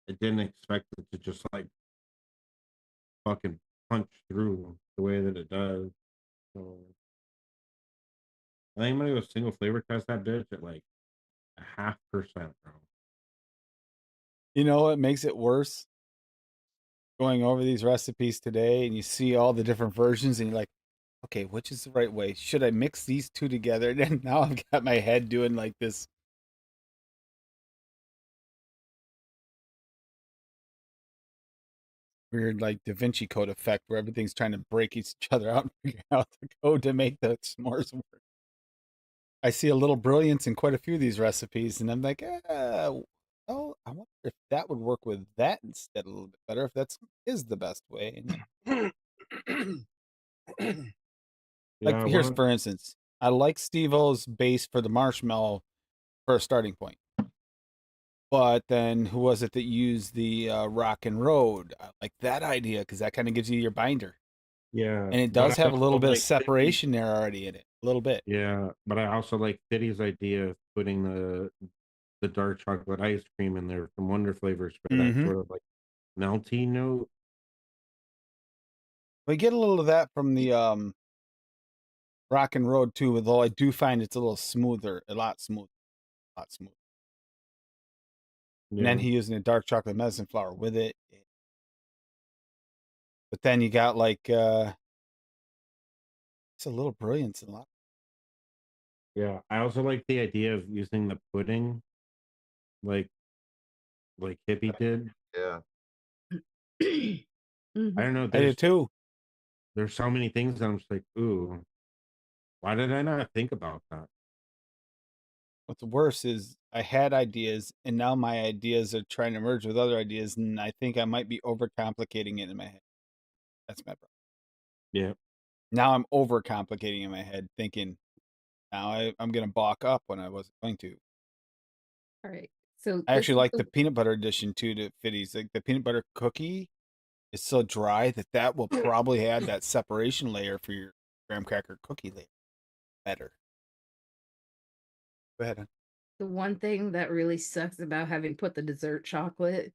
didn't expect it to just like fucking punch through the way that it does. So I think I'm gonna go single flavor test that bitch at like 0.5%, bro. You know what makes it worse? Going over these recipes today, and you see all the different versions, and you're like, okay, which is the right way? Should I mix these two together? And now I've got my head doing like this weird like Da Vinci Code effect where everything's trying to break each other out and figure out the code to make the s'mores work. I see a little brilliance in quite a few of these recipes, and I'm like, oh, I wonder if that would work with that instead a little bit better, if that's is the best way. And like Yeah, here's for instance, I like Steve-O's base for the marshmallow for a starting point. But then who was it that used the Rock and Road? I like that idea because that kind of gives you your binder. yeah, And it but does I have a little also bit of like separation there already in it. A little bit. Yeah, but I also like Fitty's idea of putting the dark chocolate ice cream in there from Wonder Flavors for that Mhm. sort of like melty note. We get a little of that from the Rock and Road too, though I do find it's a little smoother, a lot smoother. And then Yeah, he using a dark chocolate medicine flour with it. But then you got like It's a little brilliance in a lot. Yeah, I also like the idea of using the pudding, like Hippie did. Yeah. I don't know. I do too. There's so many things that I'm just like, ooh, why did I not think about that? What's worse is I had ideas, and now my ideas are trying to merge with other ideas, and I think I might be overcomplicating it in my head. That's my problem. Yeah. Now I'm overcomplicating in my head, thinking now I'm going to balk up when I wasn't going to. All right. So I this actually is like the the peanut butter addition too to Fitties. Like the peanut butter cookie is so dry that will probably add that separation layer for your graham cracker cookie layer better. Go ahead. hon. the one thing that really sucks about having put the dessert chocolate.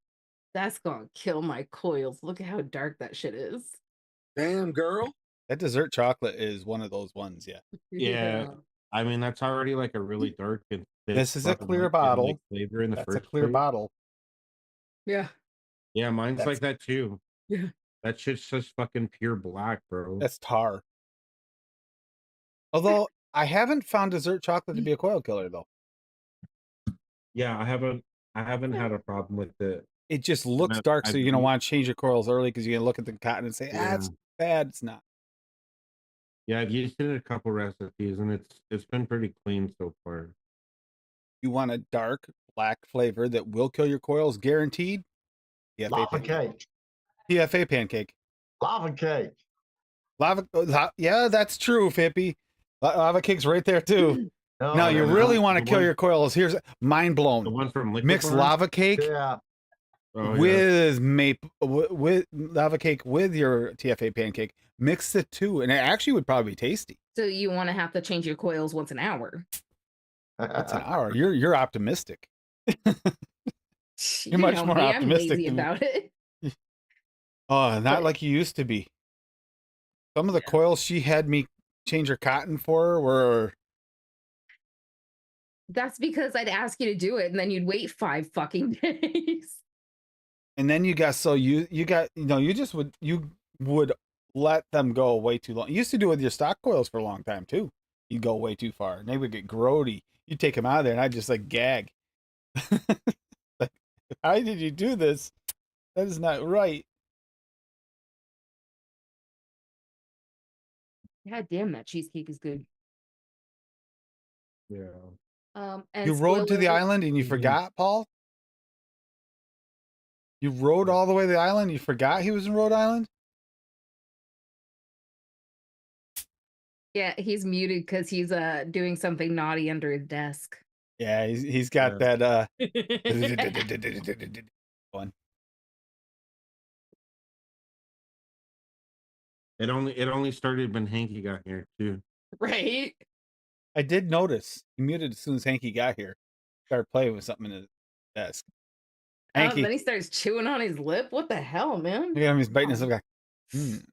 That's gonna kill my coils. Look at how dark that shit is. Damn, girl. That dessert chocolate is one of those ones. Yeah. Yeah. I mean, that's already like a really dark and thick This is a fucking, clear like, bottle. flavor in the That's a first clear place. bottle. Yeah. Yeah, mine's That's- like that too. Yeah. That shit's just fucking pure black, bro. That's tar. Although I haven't found dessert chocolate to be a coil killer though. Yeah, I haven't had a problem with it. It just looks dark, so you're gonna want to change your coils early because you're gonna look at the cotton and say, Yeah. it's bad. It's not. Yeah, I've used it in a couple recipes and it's been pretty clean so far. You want a dark black flavor that will kill your coils, guaranteed. TFA Lava pancake. cake. TFA pancake. Lava cake. Yeah, that's true, Fippy. Lava cake's right there too. Oh, Now you yeah. really want to the kill one- your coils. Here's mind The blown. one from Liquid Mix Bar? lava cake Yeah. Oh, yeah. with with lava cake with your TFA pancake. Mix the two, and it actually would probably be tasty. So you want to have to change your coils once an hour. That's an hour. You're optimistic. You much know more me, I'm optimistic lazy than me. about it. Oh, not But- like you used to be. Some of the Yeah. coils she had me change her cotton for were That's because I'd ask you to do it and then you'd wait 5 fucking days. and then you got you would let them go way too long. You used to do it with your stock coils for a long time too. You'd go way too far, and they would get grody. You'd take them out of there, and I'd just like gag. Like, how did you do this? That is not right. God damn, that cheesecake is good. Yeah. And You rode to the spoiler- island and you Mhm. forgot, Paul? You rode all the way to the island, you forgot he was in Rhode Island? Yeah, he's muted because he's doing something naughty under his desk. Yeah, he's got Yeah. that Right. one. It only started when Hanky got here too. I did notice he muted as soon as Hanky got here. Started playing with something in his desk. Hanky, Then he starts chewing on his lip. What the hell, man? look at him, he's biting his lip like,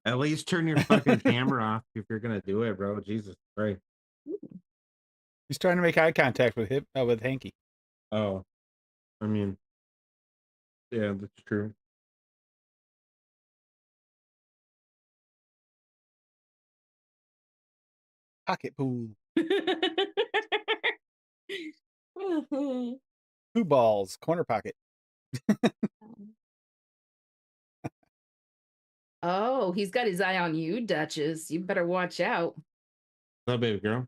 At least turn your fucking camera off if you're gonna do it, bro. Jesus Christ. he's trying to make eye contact with Hanky. Oh. I mean, yeah, that's true. Pocket pool. 2 balls, corner pocket. Oh, he's got his eye on you, Duchess. You better watch out. What's up, baby girl?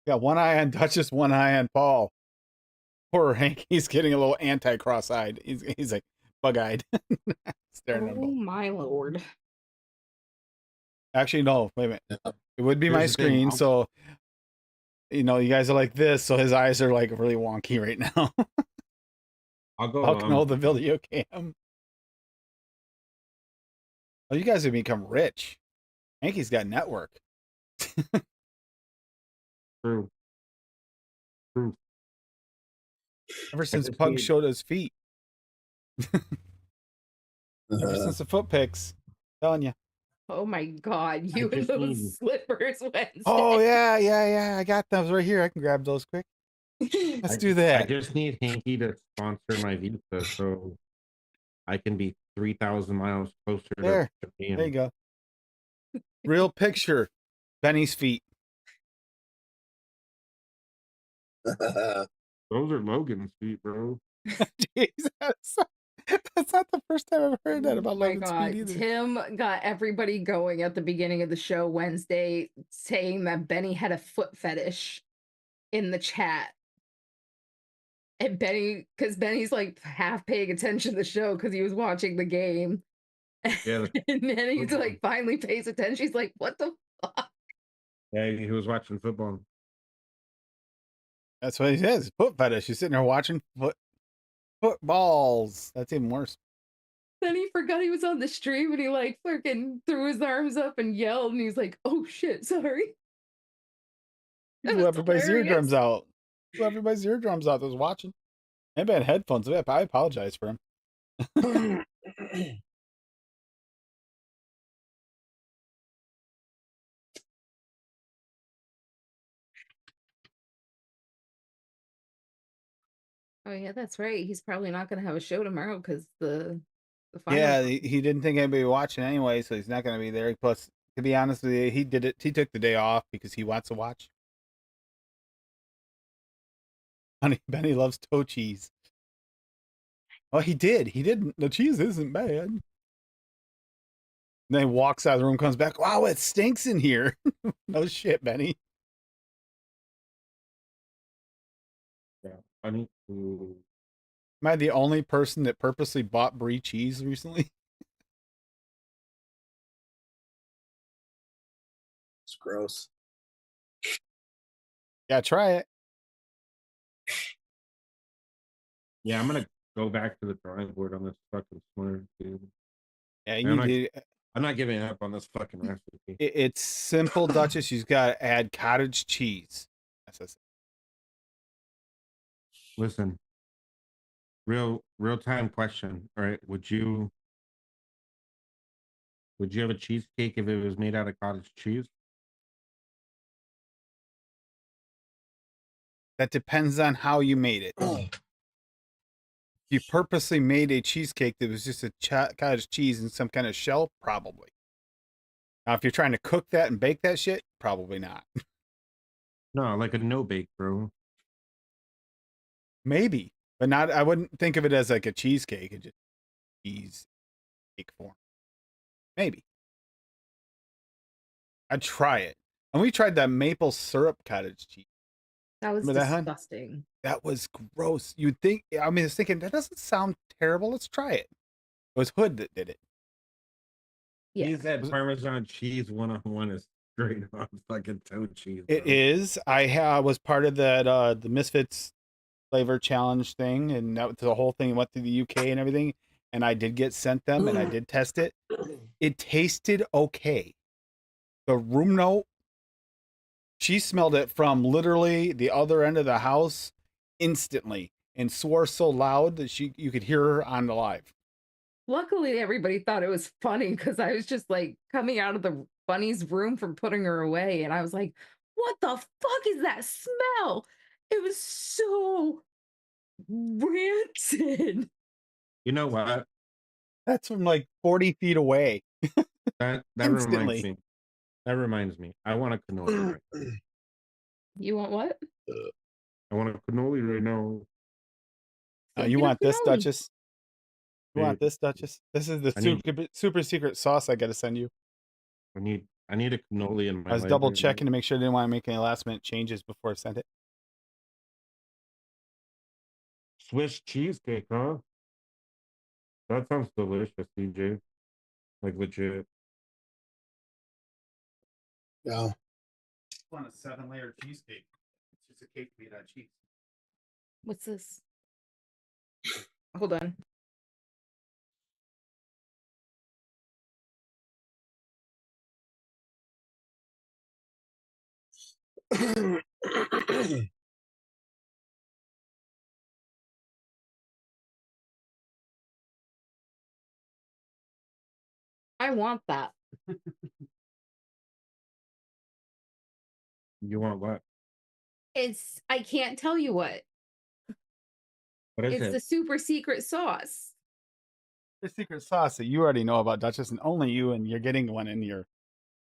Got one eye on Duchess, one eye on Paul. Poor Hanky's getting a little anti-cross-eyed. He's like bug-eyed. Staring at Oh him. my lord. Actually, no, wait a minute. It would be my Here's the thing, screen, I'll- so you guys are like this, so his eyes are like really wonky right now. I'll go. I'll know the video cam. Oh, you guys have become rich. Hanky's got network. True. True. Ever since just Pug need- showed his feet. Ever since the foot pics. Telling you. Oh my god, you and just those need- slippers Wednesday. Oh yeah. I got those right here. I can grab those quick. Let's do that. I just need Hanky to sponsor my visa so I can be 3,000 miles closer There. to Japan. There you go. Real picture. Benny's feet. Those are Logan's feet, bro. Jesus. That's not the first time I've heard that Oh about my Logan's God. feet either. Tim got everybody going at the beginning of the show Wednesday saying that Benny had a foot fetish in the chat. And because Benny's like half paying attention to the show because he was watching the game. Yeah. And then he's like finally pays attention. He's like, what the fuck? Yeah, he was watching football. That's what he says. Foot fetish. He's sitting there watching footballs. That's even worse. Then he forgot he was on the stream and he like freaking threw his arms up and yelled and he's like, oh shit, sorry. He That blew was everybody's hilarious. eardrums out. Blew everybody's eardrums out that was watching. Maybe I had headphones. I apologize for him. Oh yeah, that's right. He's probably not gonna have a show tomorrow because the final. Yeah, he didn't think anybody was watching anyway, so he's not going to be there. Plus, to be honest with you, he did it. He took the day off because he wants to watch. Honey, Benny loves toe cheese. Oh, he did. He did. The cheese isn't bad. And then he walks out of the room, comes back. Wow, it stinks in here. No shit, Benny. Yeah. I need to. Am I the only person that purposely bought brie cheese recently? It's gross. Yeah, try it. Yeah, I'm gonna go back to the drawing board on this fucking smart, dude. Yeah, I'm not, need to. I'm not giving up on this fucking recipe. It's simple, Duchess. You've got to add cottage cheese. That's Listen, real time question. All right, would you have a cheesecake if it was made out of cottage cheese? That depends on how you made it. If you purposely made a cheesecake that was just a cottage cheese and some kind of shell, probably. Now, if you're trying to cook that and bake that shit, probably not. No, like a no bake, bro. Maybe, but not. I wouldn't think of it as like a cheesecake. It's just cheesecake form. Maybe. I'd try it. And we tried that maple syrup cottage cheese. That was Remember that, hun? disgusting. That was gross. You'd think, I mean, I was thinking, that doesn't sound terrible. Let's try it. It was Hood that did it. Yeah. He said Parmesan cheese 101 is straight up fucking toe cheese. It bro. is. I was part of that, the Misfits flavor challenge thing, and that was the whole thing went to the UK and everything. And I did get sent them and I did test it. It tasted okay. The room note, she smelled it from literally the other end of the house instantly and swore so loud that you could hear her on the live. Luckily, everybody thought it was funny because I was just like coming out of the bunny's room from putting her away, and I was like, "What the fuck is that smell?" It was so rancid. You know what? That's from like 40 feet away. That Instantly. reminds me. That reminds me. I want a cannoli right now. You want what? I want a cannoli right now. You want this, cannoli. Duchess? You want this, Duchess? This is the I need- super secret sauce I got to send you. I need a cannoli in my I was life double right checking now. to make sure I didn't want to make any last minute changes before I sent it. Swiss cheesecake, huh? That sounds delicious, DJ. Like legit. No. On a 7-layer cheesecake. It's just a cake made out of cheese. What's this? Hold on. I want that. You want what? I can't tell you what. What is It's it? the super secret sauce. The secret sauce that you already know about, Duchess, and only you, and you're getting one in your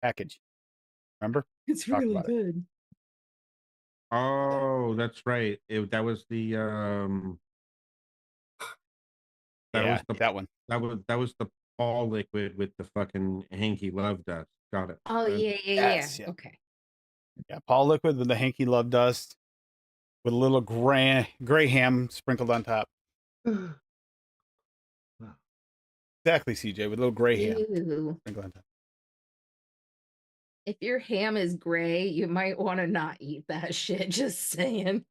package. Remember? It's Talked really about it. good. Oh, that's right. That was the that Yeah, was the that one. that was the Paul liquid with the fucking hanky love dust. Got it. Oh yeah, yeah, Yes, yeah. yeah. Okay. Yeah, Paul liquid with the hanky love dust with a little gray ham sprinkled on top. Exactly, CJ, with a little gray ham Ew. sprinkled on top. If your ham is gray, you might want to not eat that shit. Just saying.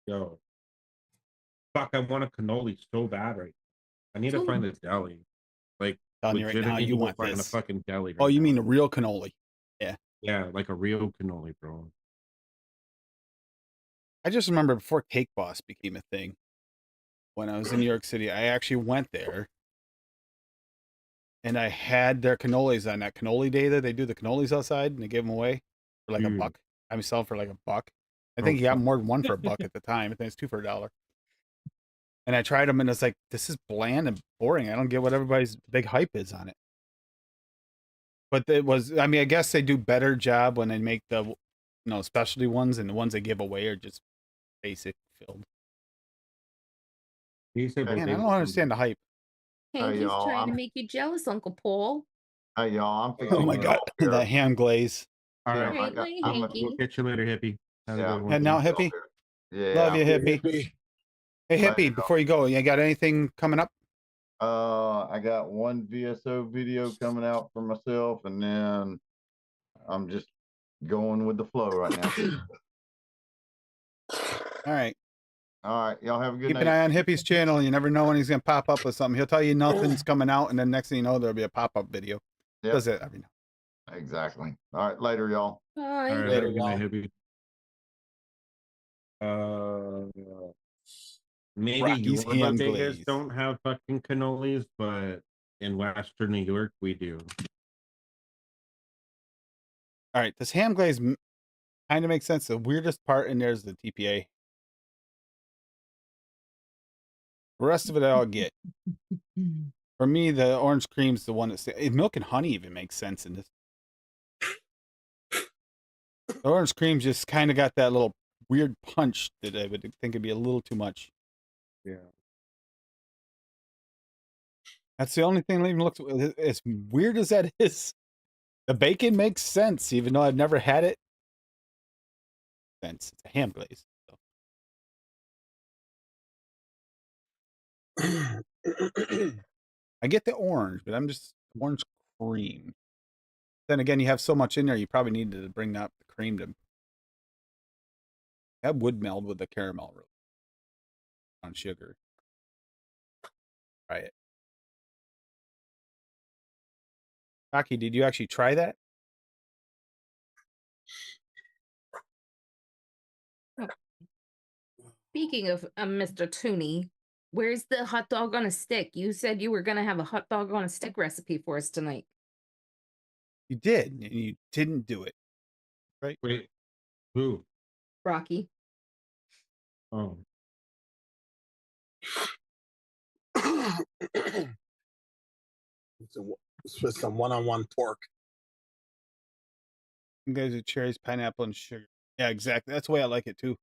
Yo, fuck! I want a cannoli so bad right. I need to So find a deli. Like Telling you right now, legitimately you go want find a this. fucking deli. Right Oh, you now. mean a real cannoli? Yeah. Yeah, like a real cannoli, bro. I just remember before Cake Boss became a thing, when I was in New York City, I actually went there and I had their cannolis on that cannoli day that they do the cannolis outside and they give them away for like Dude. $1. I'm selling for like $1. I Oh, think you got fuck. more than one for $1 at the time. I think it's 2 for $1. And I tried them and it's like, this is bland and boring. I don't get what everybody's big hype is on it. But it was, I mean, I guess they do better job when they make the, specialty ones, and the ones they give away are just basic filled. He said Man, Man, I they don't understand the hype. Hank, he's y'all, trying to I'm- make you jealous, Uncle Paul. Hey y'all, I'm fixing Oh to my get God, off here. that ham glaze. All Tim, right. Right, Lane I'm Hanky. We'll catch you later, hippie. Have yeah, a I'm good one. And now, fixing to hippie. get off here. Yeah. Love you, hippie. Hippie. Hey, Later, hippie, before you go, you got anything coming up? I got one VSO video coming out for myself, and then I'm just going with the flow right now. All right. All right, y'all have a good Keep an night. eye on Hippie's channel. You never know when he's going to pop up with something. He'll tell you nothing's coming out, and then next thing you know, there'll be a pop-up video. Yep. Does it every now? Exactly. All right, later, y'all. Bye. All right, Later, have a good night, y'all. hippie. Maybe Rocky's your ham bodegas glaze. don't have fucking cannolis, but in Western New York, we do. All right, this ham glaze kind of makes sense. The weirdest part in there is the TPA. The rest of it I'll get. For me, the orange cream's the one that's milk and honey even makes sense in this. The orange cream just kind of got that little weird punch that I would think would be a little too much. Yeah. That's the only thing that even looks as weird as that is. The bacon makes sense, even though I've never had it. It's a ham glaze. So. I get the orange, but I'm just orange cream. Then again, you have so much in there, you probably need to bring up the cream to. That would meld with the caramel really on sugar. Try it. Rocky, did you actually try that? Speaking of Mr. Tooney, where's the hot dog on a stick? You said you were going to have a hot dog on a stick recipe for us tonight. You did, and you didn't do it. Right? Wait, who? Rocky. Oh, It's with some one-on-one pork. You guys are cherries, pineapple, and sugar. Yeah, exactly. That's the way I like it too.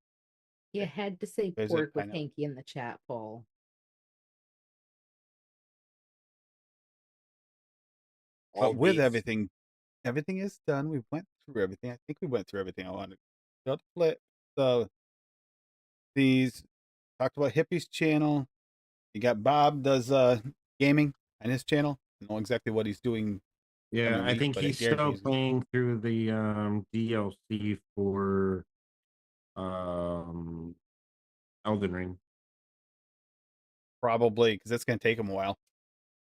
You had to say Is it pork with pineapple? Hanky in the chat, Paul. All But with beef. everything is done. We went through everything. I think we went through everything I wanted. Got to flip. So these talked about Hippie's channel. You got Bob does gaming on his channel. I don't know exactly what he's doing. yeah. every I week, think but I he's guarantee still he's- playing through the DLC for Elden Ring. Probably because it's going to take him a while.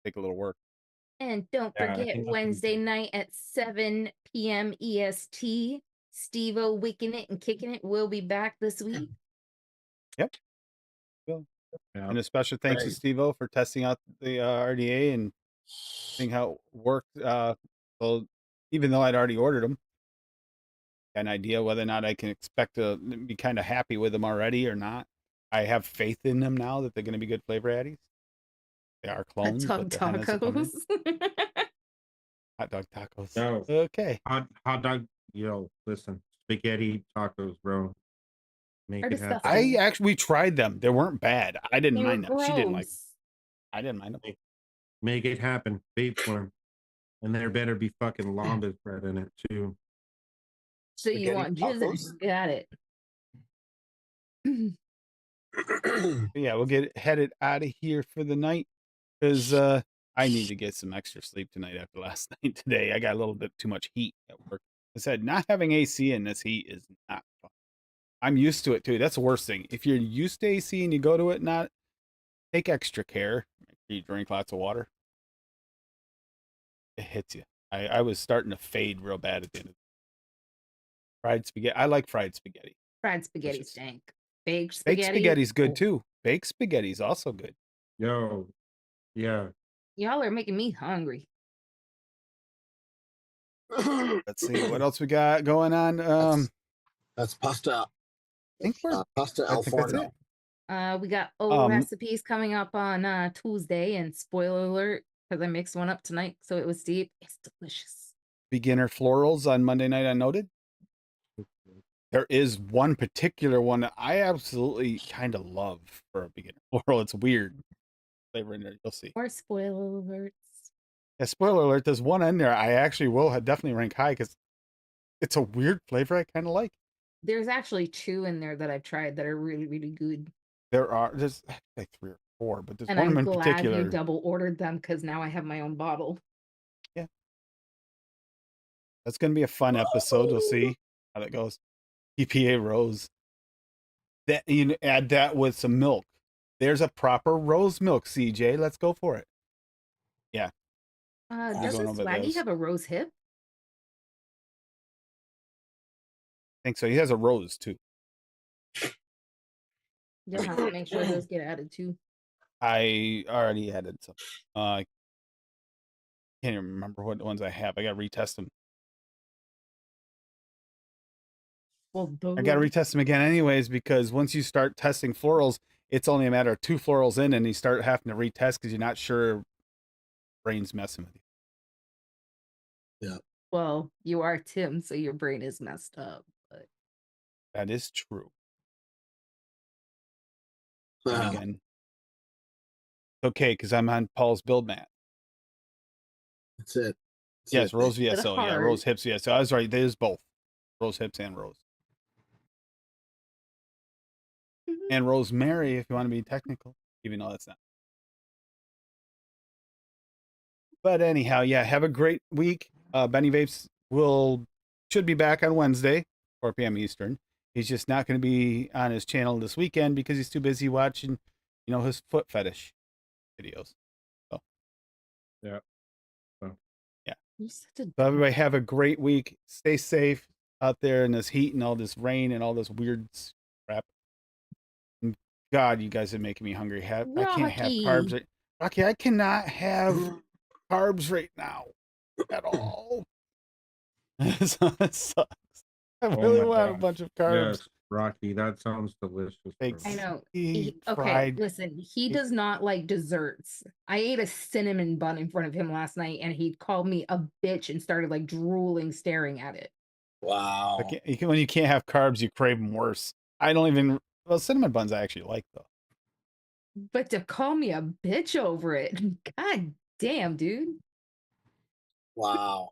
Take a little work. And don't Yeah, I forget think that's Wednesday easy. night at 7 p.m. EST. Steve-O Wicking It and Kicking It will be back this week. Yeah. And a special thanks to Right. Steve-O for testing out the RDA and seeing how it worked. Well, even though I'd already ordered them, got an idea whether or not I can expect to be kind of happy with them already or not. I have faith in them now that they're going to be good flavor addies. They are Hot clones, dog but they're hennas that come in. tacos. Hot dog tacos. No. Okay. Hot dog. Yo, listen, spaghetti tacos, bro. Make Are it happen. disgusting. We tried them. They weren't bad. I didn't They were mind them. She didn't like them. gross. I didn't mind them. Make it happen. Bait for 'em. And there better be fucking lambas bread in it too. So you Spaghetti want tacos? jizzing? Got it. But yeah, we'll get headed out of here for the night because I need to get some extra sleep tonight after last night. Today, I got a little bit too much heat at work. I said not having AC in this heat is not fun. I'm used to it too. That's the worst thing. If you're used to AC and you go to it, not take extra care. Make sure you drink lots of water. It hits you. I was starting to fade real bad at the end of fried spaghetti. I like fried spaghetti. Fried spaghetti Delicious. stank. Baked spaghetti. Baked spaghetti's good oh, too. Baked spaghetti's also good. Yo, yeah. Y'all are making me hungry. Let's see what else we got going on. That's pasta. I think we're Pasta I al think that's forno. it. We got old recipes coming up on Tuesday, and spoiler alert, because I mixed one up tonight, so it was deep. It's delicious. Beginner florals on Monday night unnoted. There is one particular one that I absolutely kind of love for a beginner floral. It's weird flavor in there. You'll see. Or spoiler alerts. Yeah, spoiler alert. There's one in there I actually will definitely rank high because it's a weird flavor I kind of like. There's actually 2 in there that I've tried that are really, really good. There's like 3 or 4, but there's And one I'm in glad particular. you double ordered them because now I have my own bottle. Yeah. That's going to be a fun episode. We'll see how that goes. EPA rose. That you add that with some milk. There's a proper rose milk, CJ. Let's go for it. Yeah. Doesn't going over Swaggy those. have a rose hip? I think so. He has a rose too. You'll have to make sure those get added too. I already added some. I can't even remember what ones I have. I got to retest them. Well, I got to retest them again anyways because once you start testing florals, it's only a matter of 2 florals in and you start having to retest because you're not sure brain's messing with you. Yeah. Well, you are Tim, so your brain is messed up. But That is true. Uh, Again, okay, because I'm on Paul's build mat. that's it. That's Yes, it. Rose But VSO. Yeah, hard. Rose hips VSO. I was right. There's both. Rose hips and Rose. And Rosemary, if you want to be technical, even though that's not. But anyhow, yeah, have a great week. Benny Vapes should be back on Wednesday, 4 p.m. Eastern. He's just not going to be on his channel this weekend because he's too busy watching, his foot fetish videos. So Yeah. You're such a So everybody have a great week. Stay safe out there in this heat and all this rain and all this weird crap. And God, you guys are making me hungry. I can't have carbs. Rocky, I cannot have carbs right now at all. So it sucks. I Oh really my want a gosh. bunch of carbs. Yes, Rocky, that sounds delicious. bro. Thanks. I know. He Okay, fried. listen, he does not like desserts. I ate a cinnamon bun in front of him last night and he called me a bitch and started like drooling, staring at it. Wow. When you can't have carbs, you crave them worse. I don't even. Well, cinnamon buns I actually like though. But to call me a bitch over it, god damn, dude. Wow.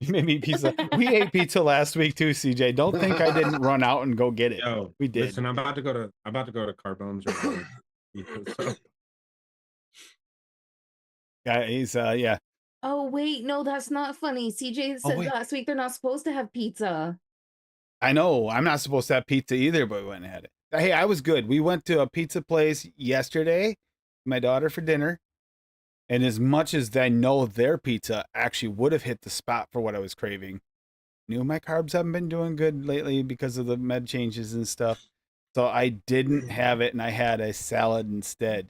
You made me pizza. We ate pizza last week too, CJ. Don't think I didn't run out and go get it. Yo, We did. Listen, I'm about to go to Carbone's right now. So, Yeah, he's yeah. Oh wait, no, that's not funny. CJ said wait. last week they're not supposed to have pizza. I know. I'm not supposed to have pizza either, but we went and had it. Hey, I was good. We went to a pizza place yesterday, my daughter for dinner. And as much as I know their pizza actually would have hit the spot for what I was craving, knew my carbs haven't been doing good lately because of the med changes and stuff. So I didn't have it and I had a salad instead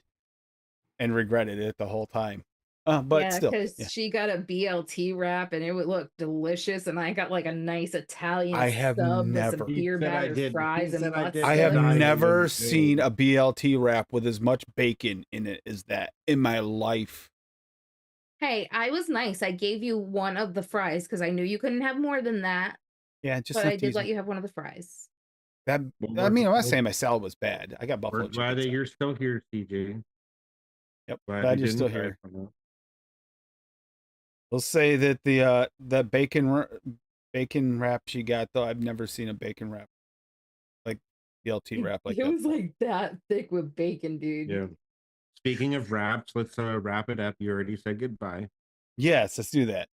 and regretted it the whole time. But yeah, still, because yeah. she got a BLT wrap and it would look delicious, and I got like a nice Italian I have sub with some never- He beer said I batter did- fries he and said I did I have mozzarella. I never wouldn't seen do. a BLT wrap with as much bacon in it as that in my life. Hey, I was nice. I gave you one of the fries because I knew you couldn't have more than that, Yeah, just but enough I to did use let you have one of the fries. that. Well, I mean, I'm not we're- saying my salad was bad. I got buffalo We're chicken. glad that salad. you're still here, CJ. Yep, Glad glad you you're still didn't die here. from it. We'll say that the bacon wrap she got though, I've never seen a bacon wrap like BLT wrap like it that. was like that thick with bacon, dude. Yeah. Speaking of wraps, let's wrap it up. You already said goodbye. Yes, let's do that.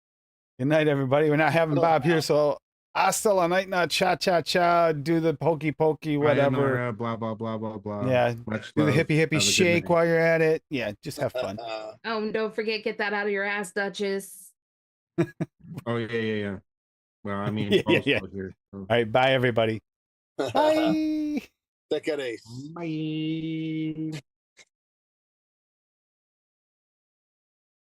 Good night, everybody. We're not having Bob here, so hasta la night, not cha cha cha. Do the pokey pokey, whatever. Sayonara, blah blah blah blah blah. Yeah, Much do the love. hippie hippie Have a good shake night. while you're at it. Yeah, just have fun. Oh, and don't forget, get that out of your ass, Duchess. Oh yeah. Well, I mean, Yeah, Paul's yeah. still here. So. All right, bye everybody. Bye. Take it easy. Bye.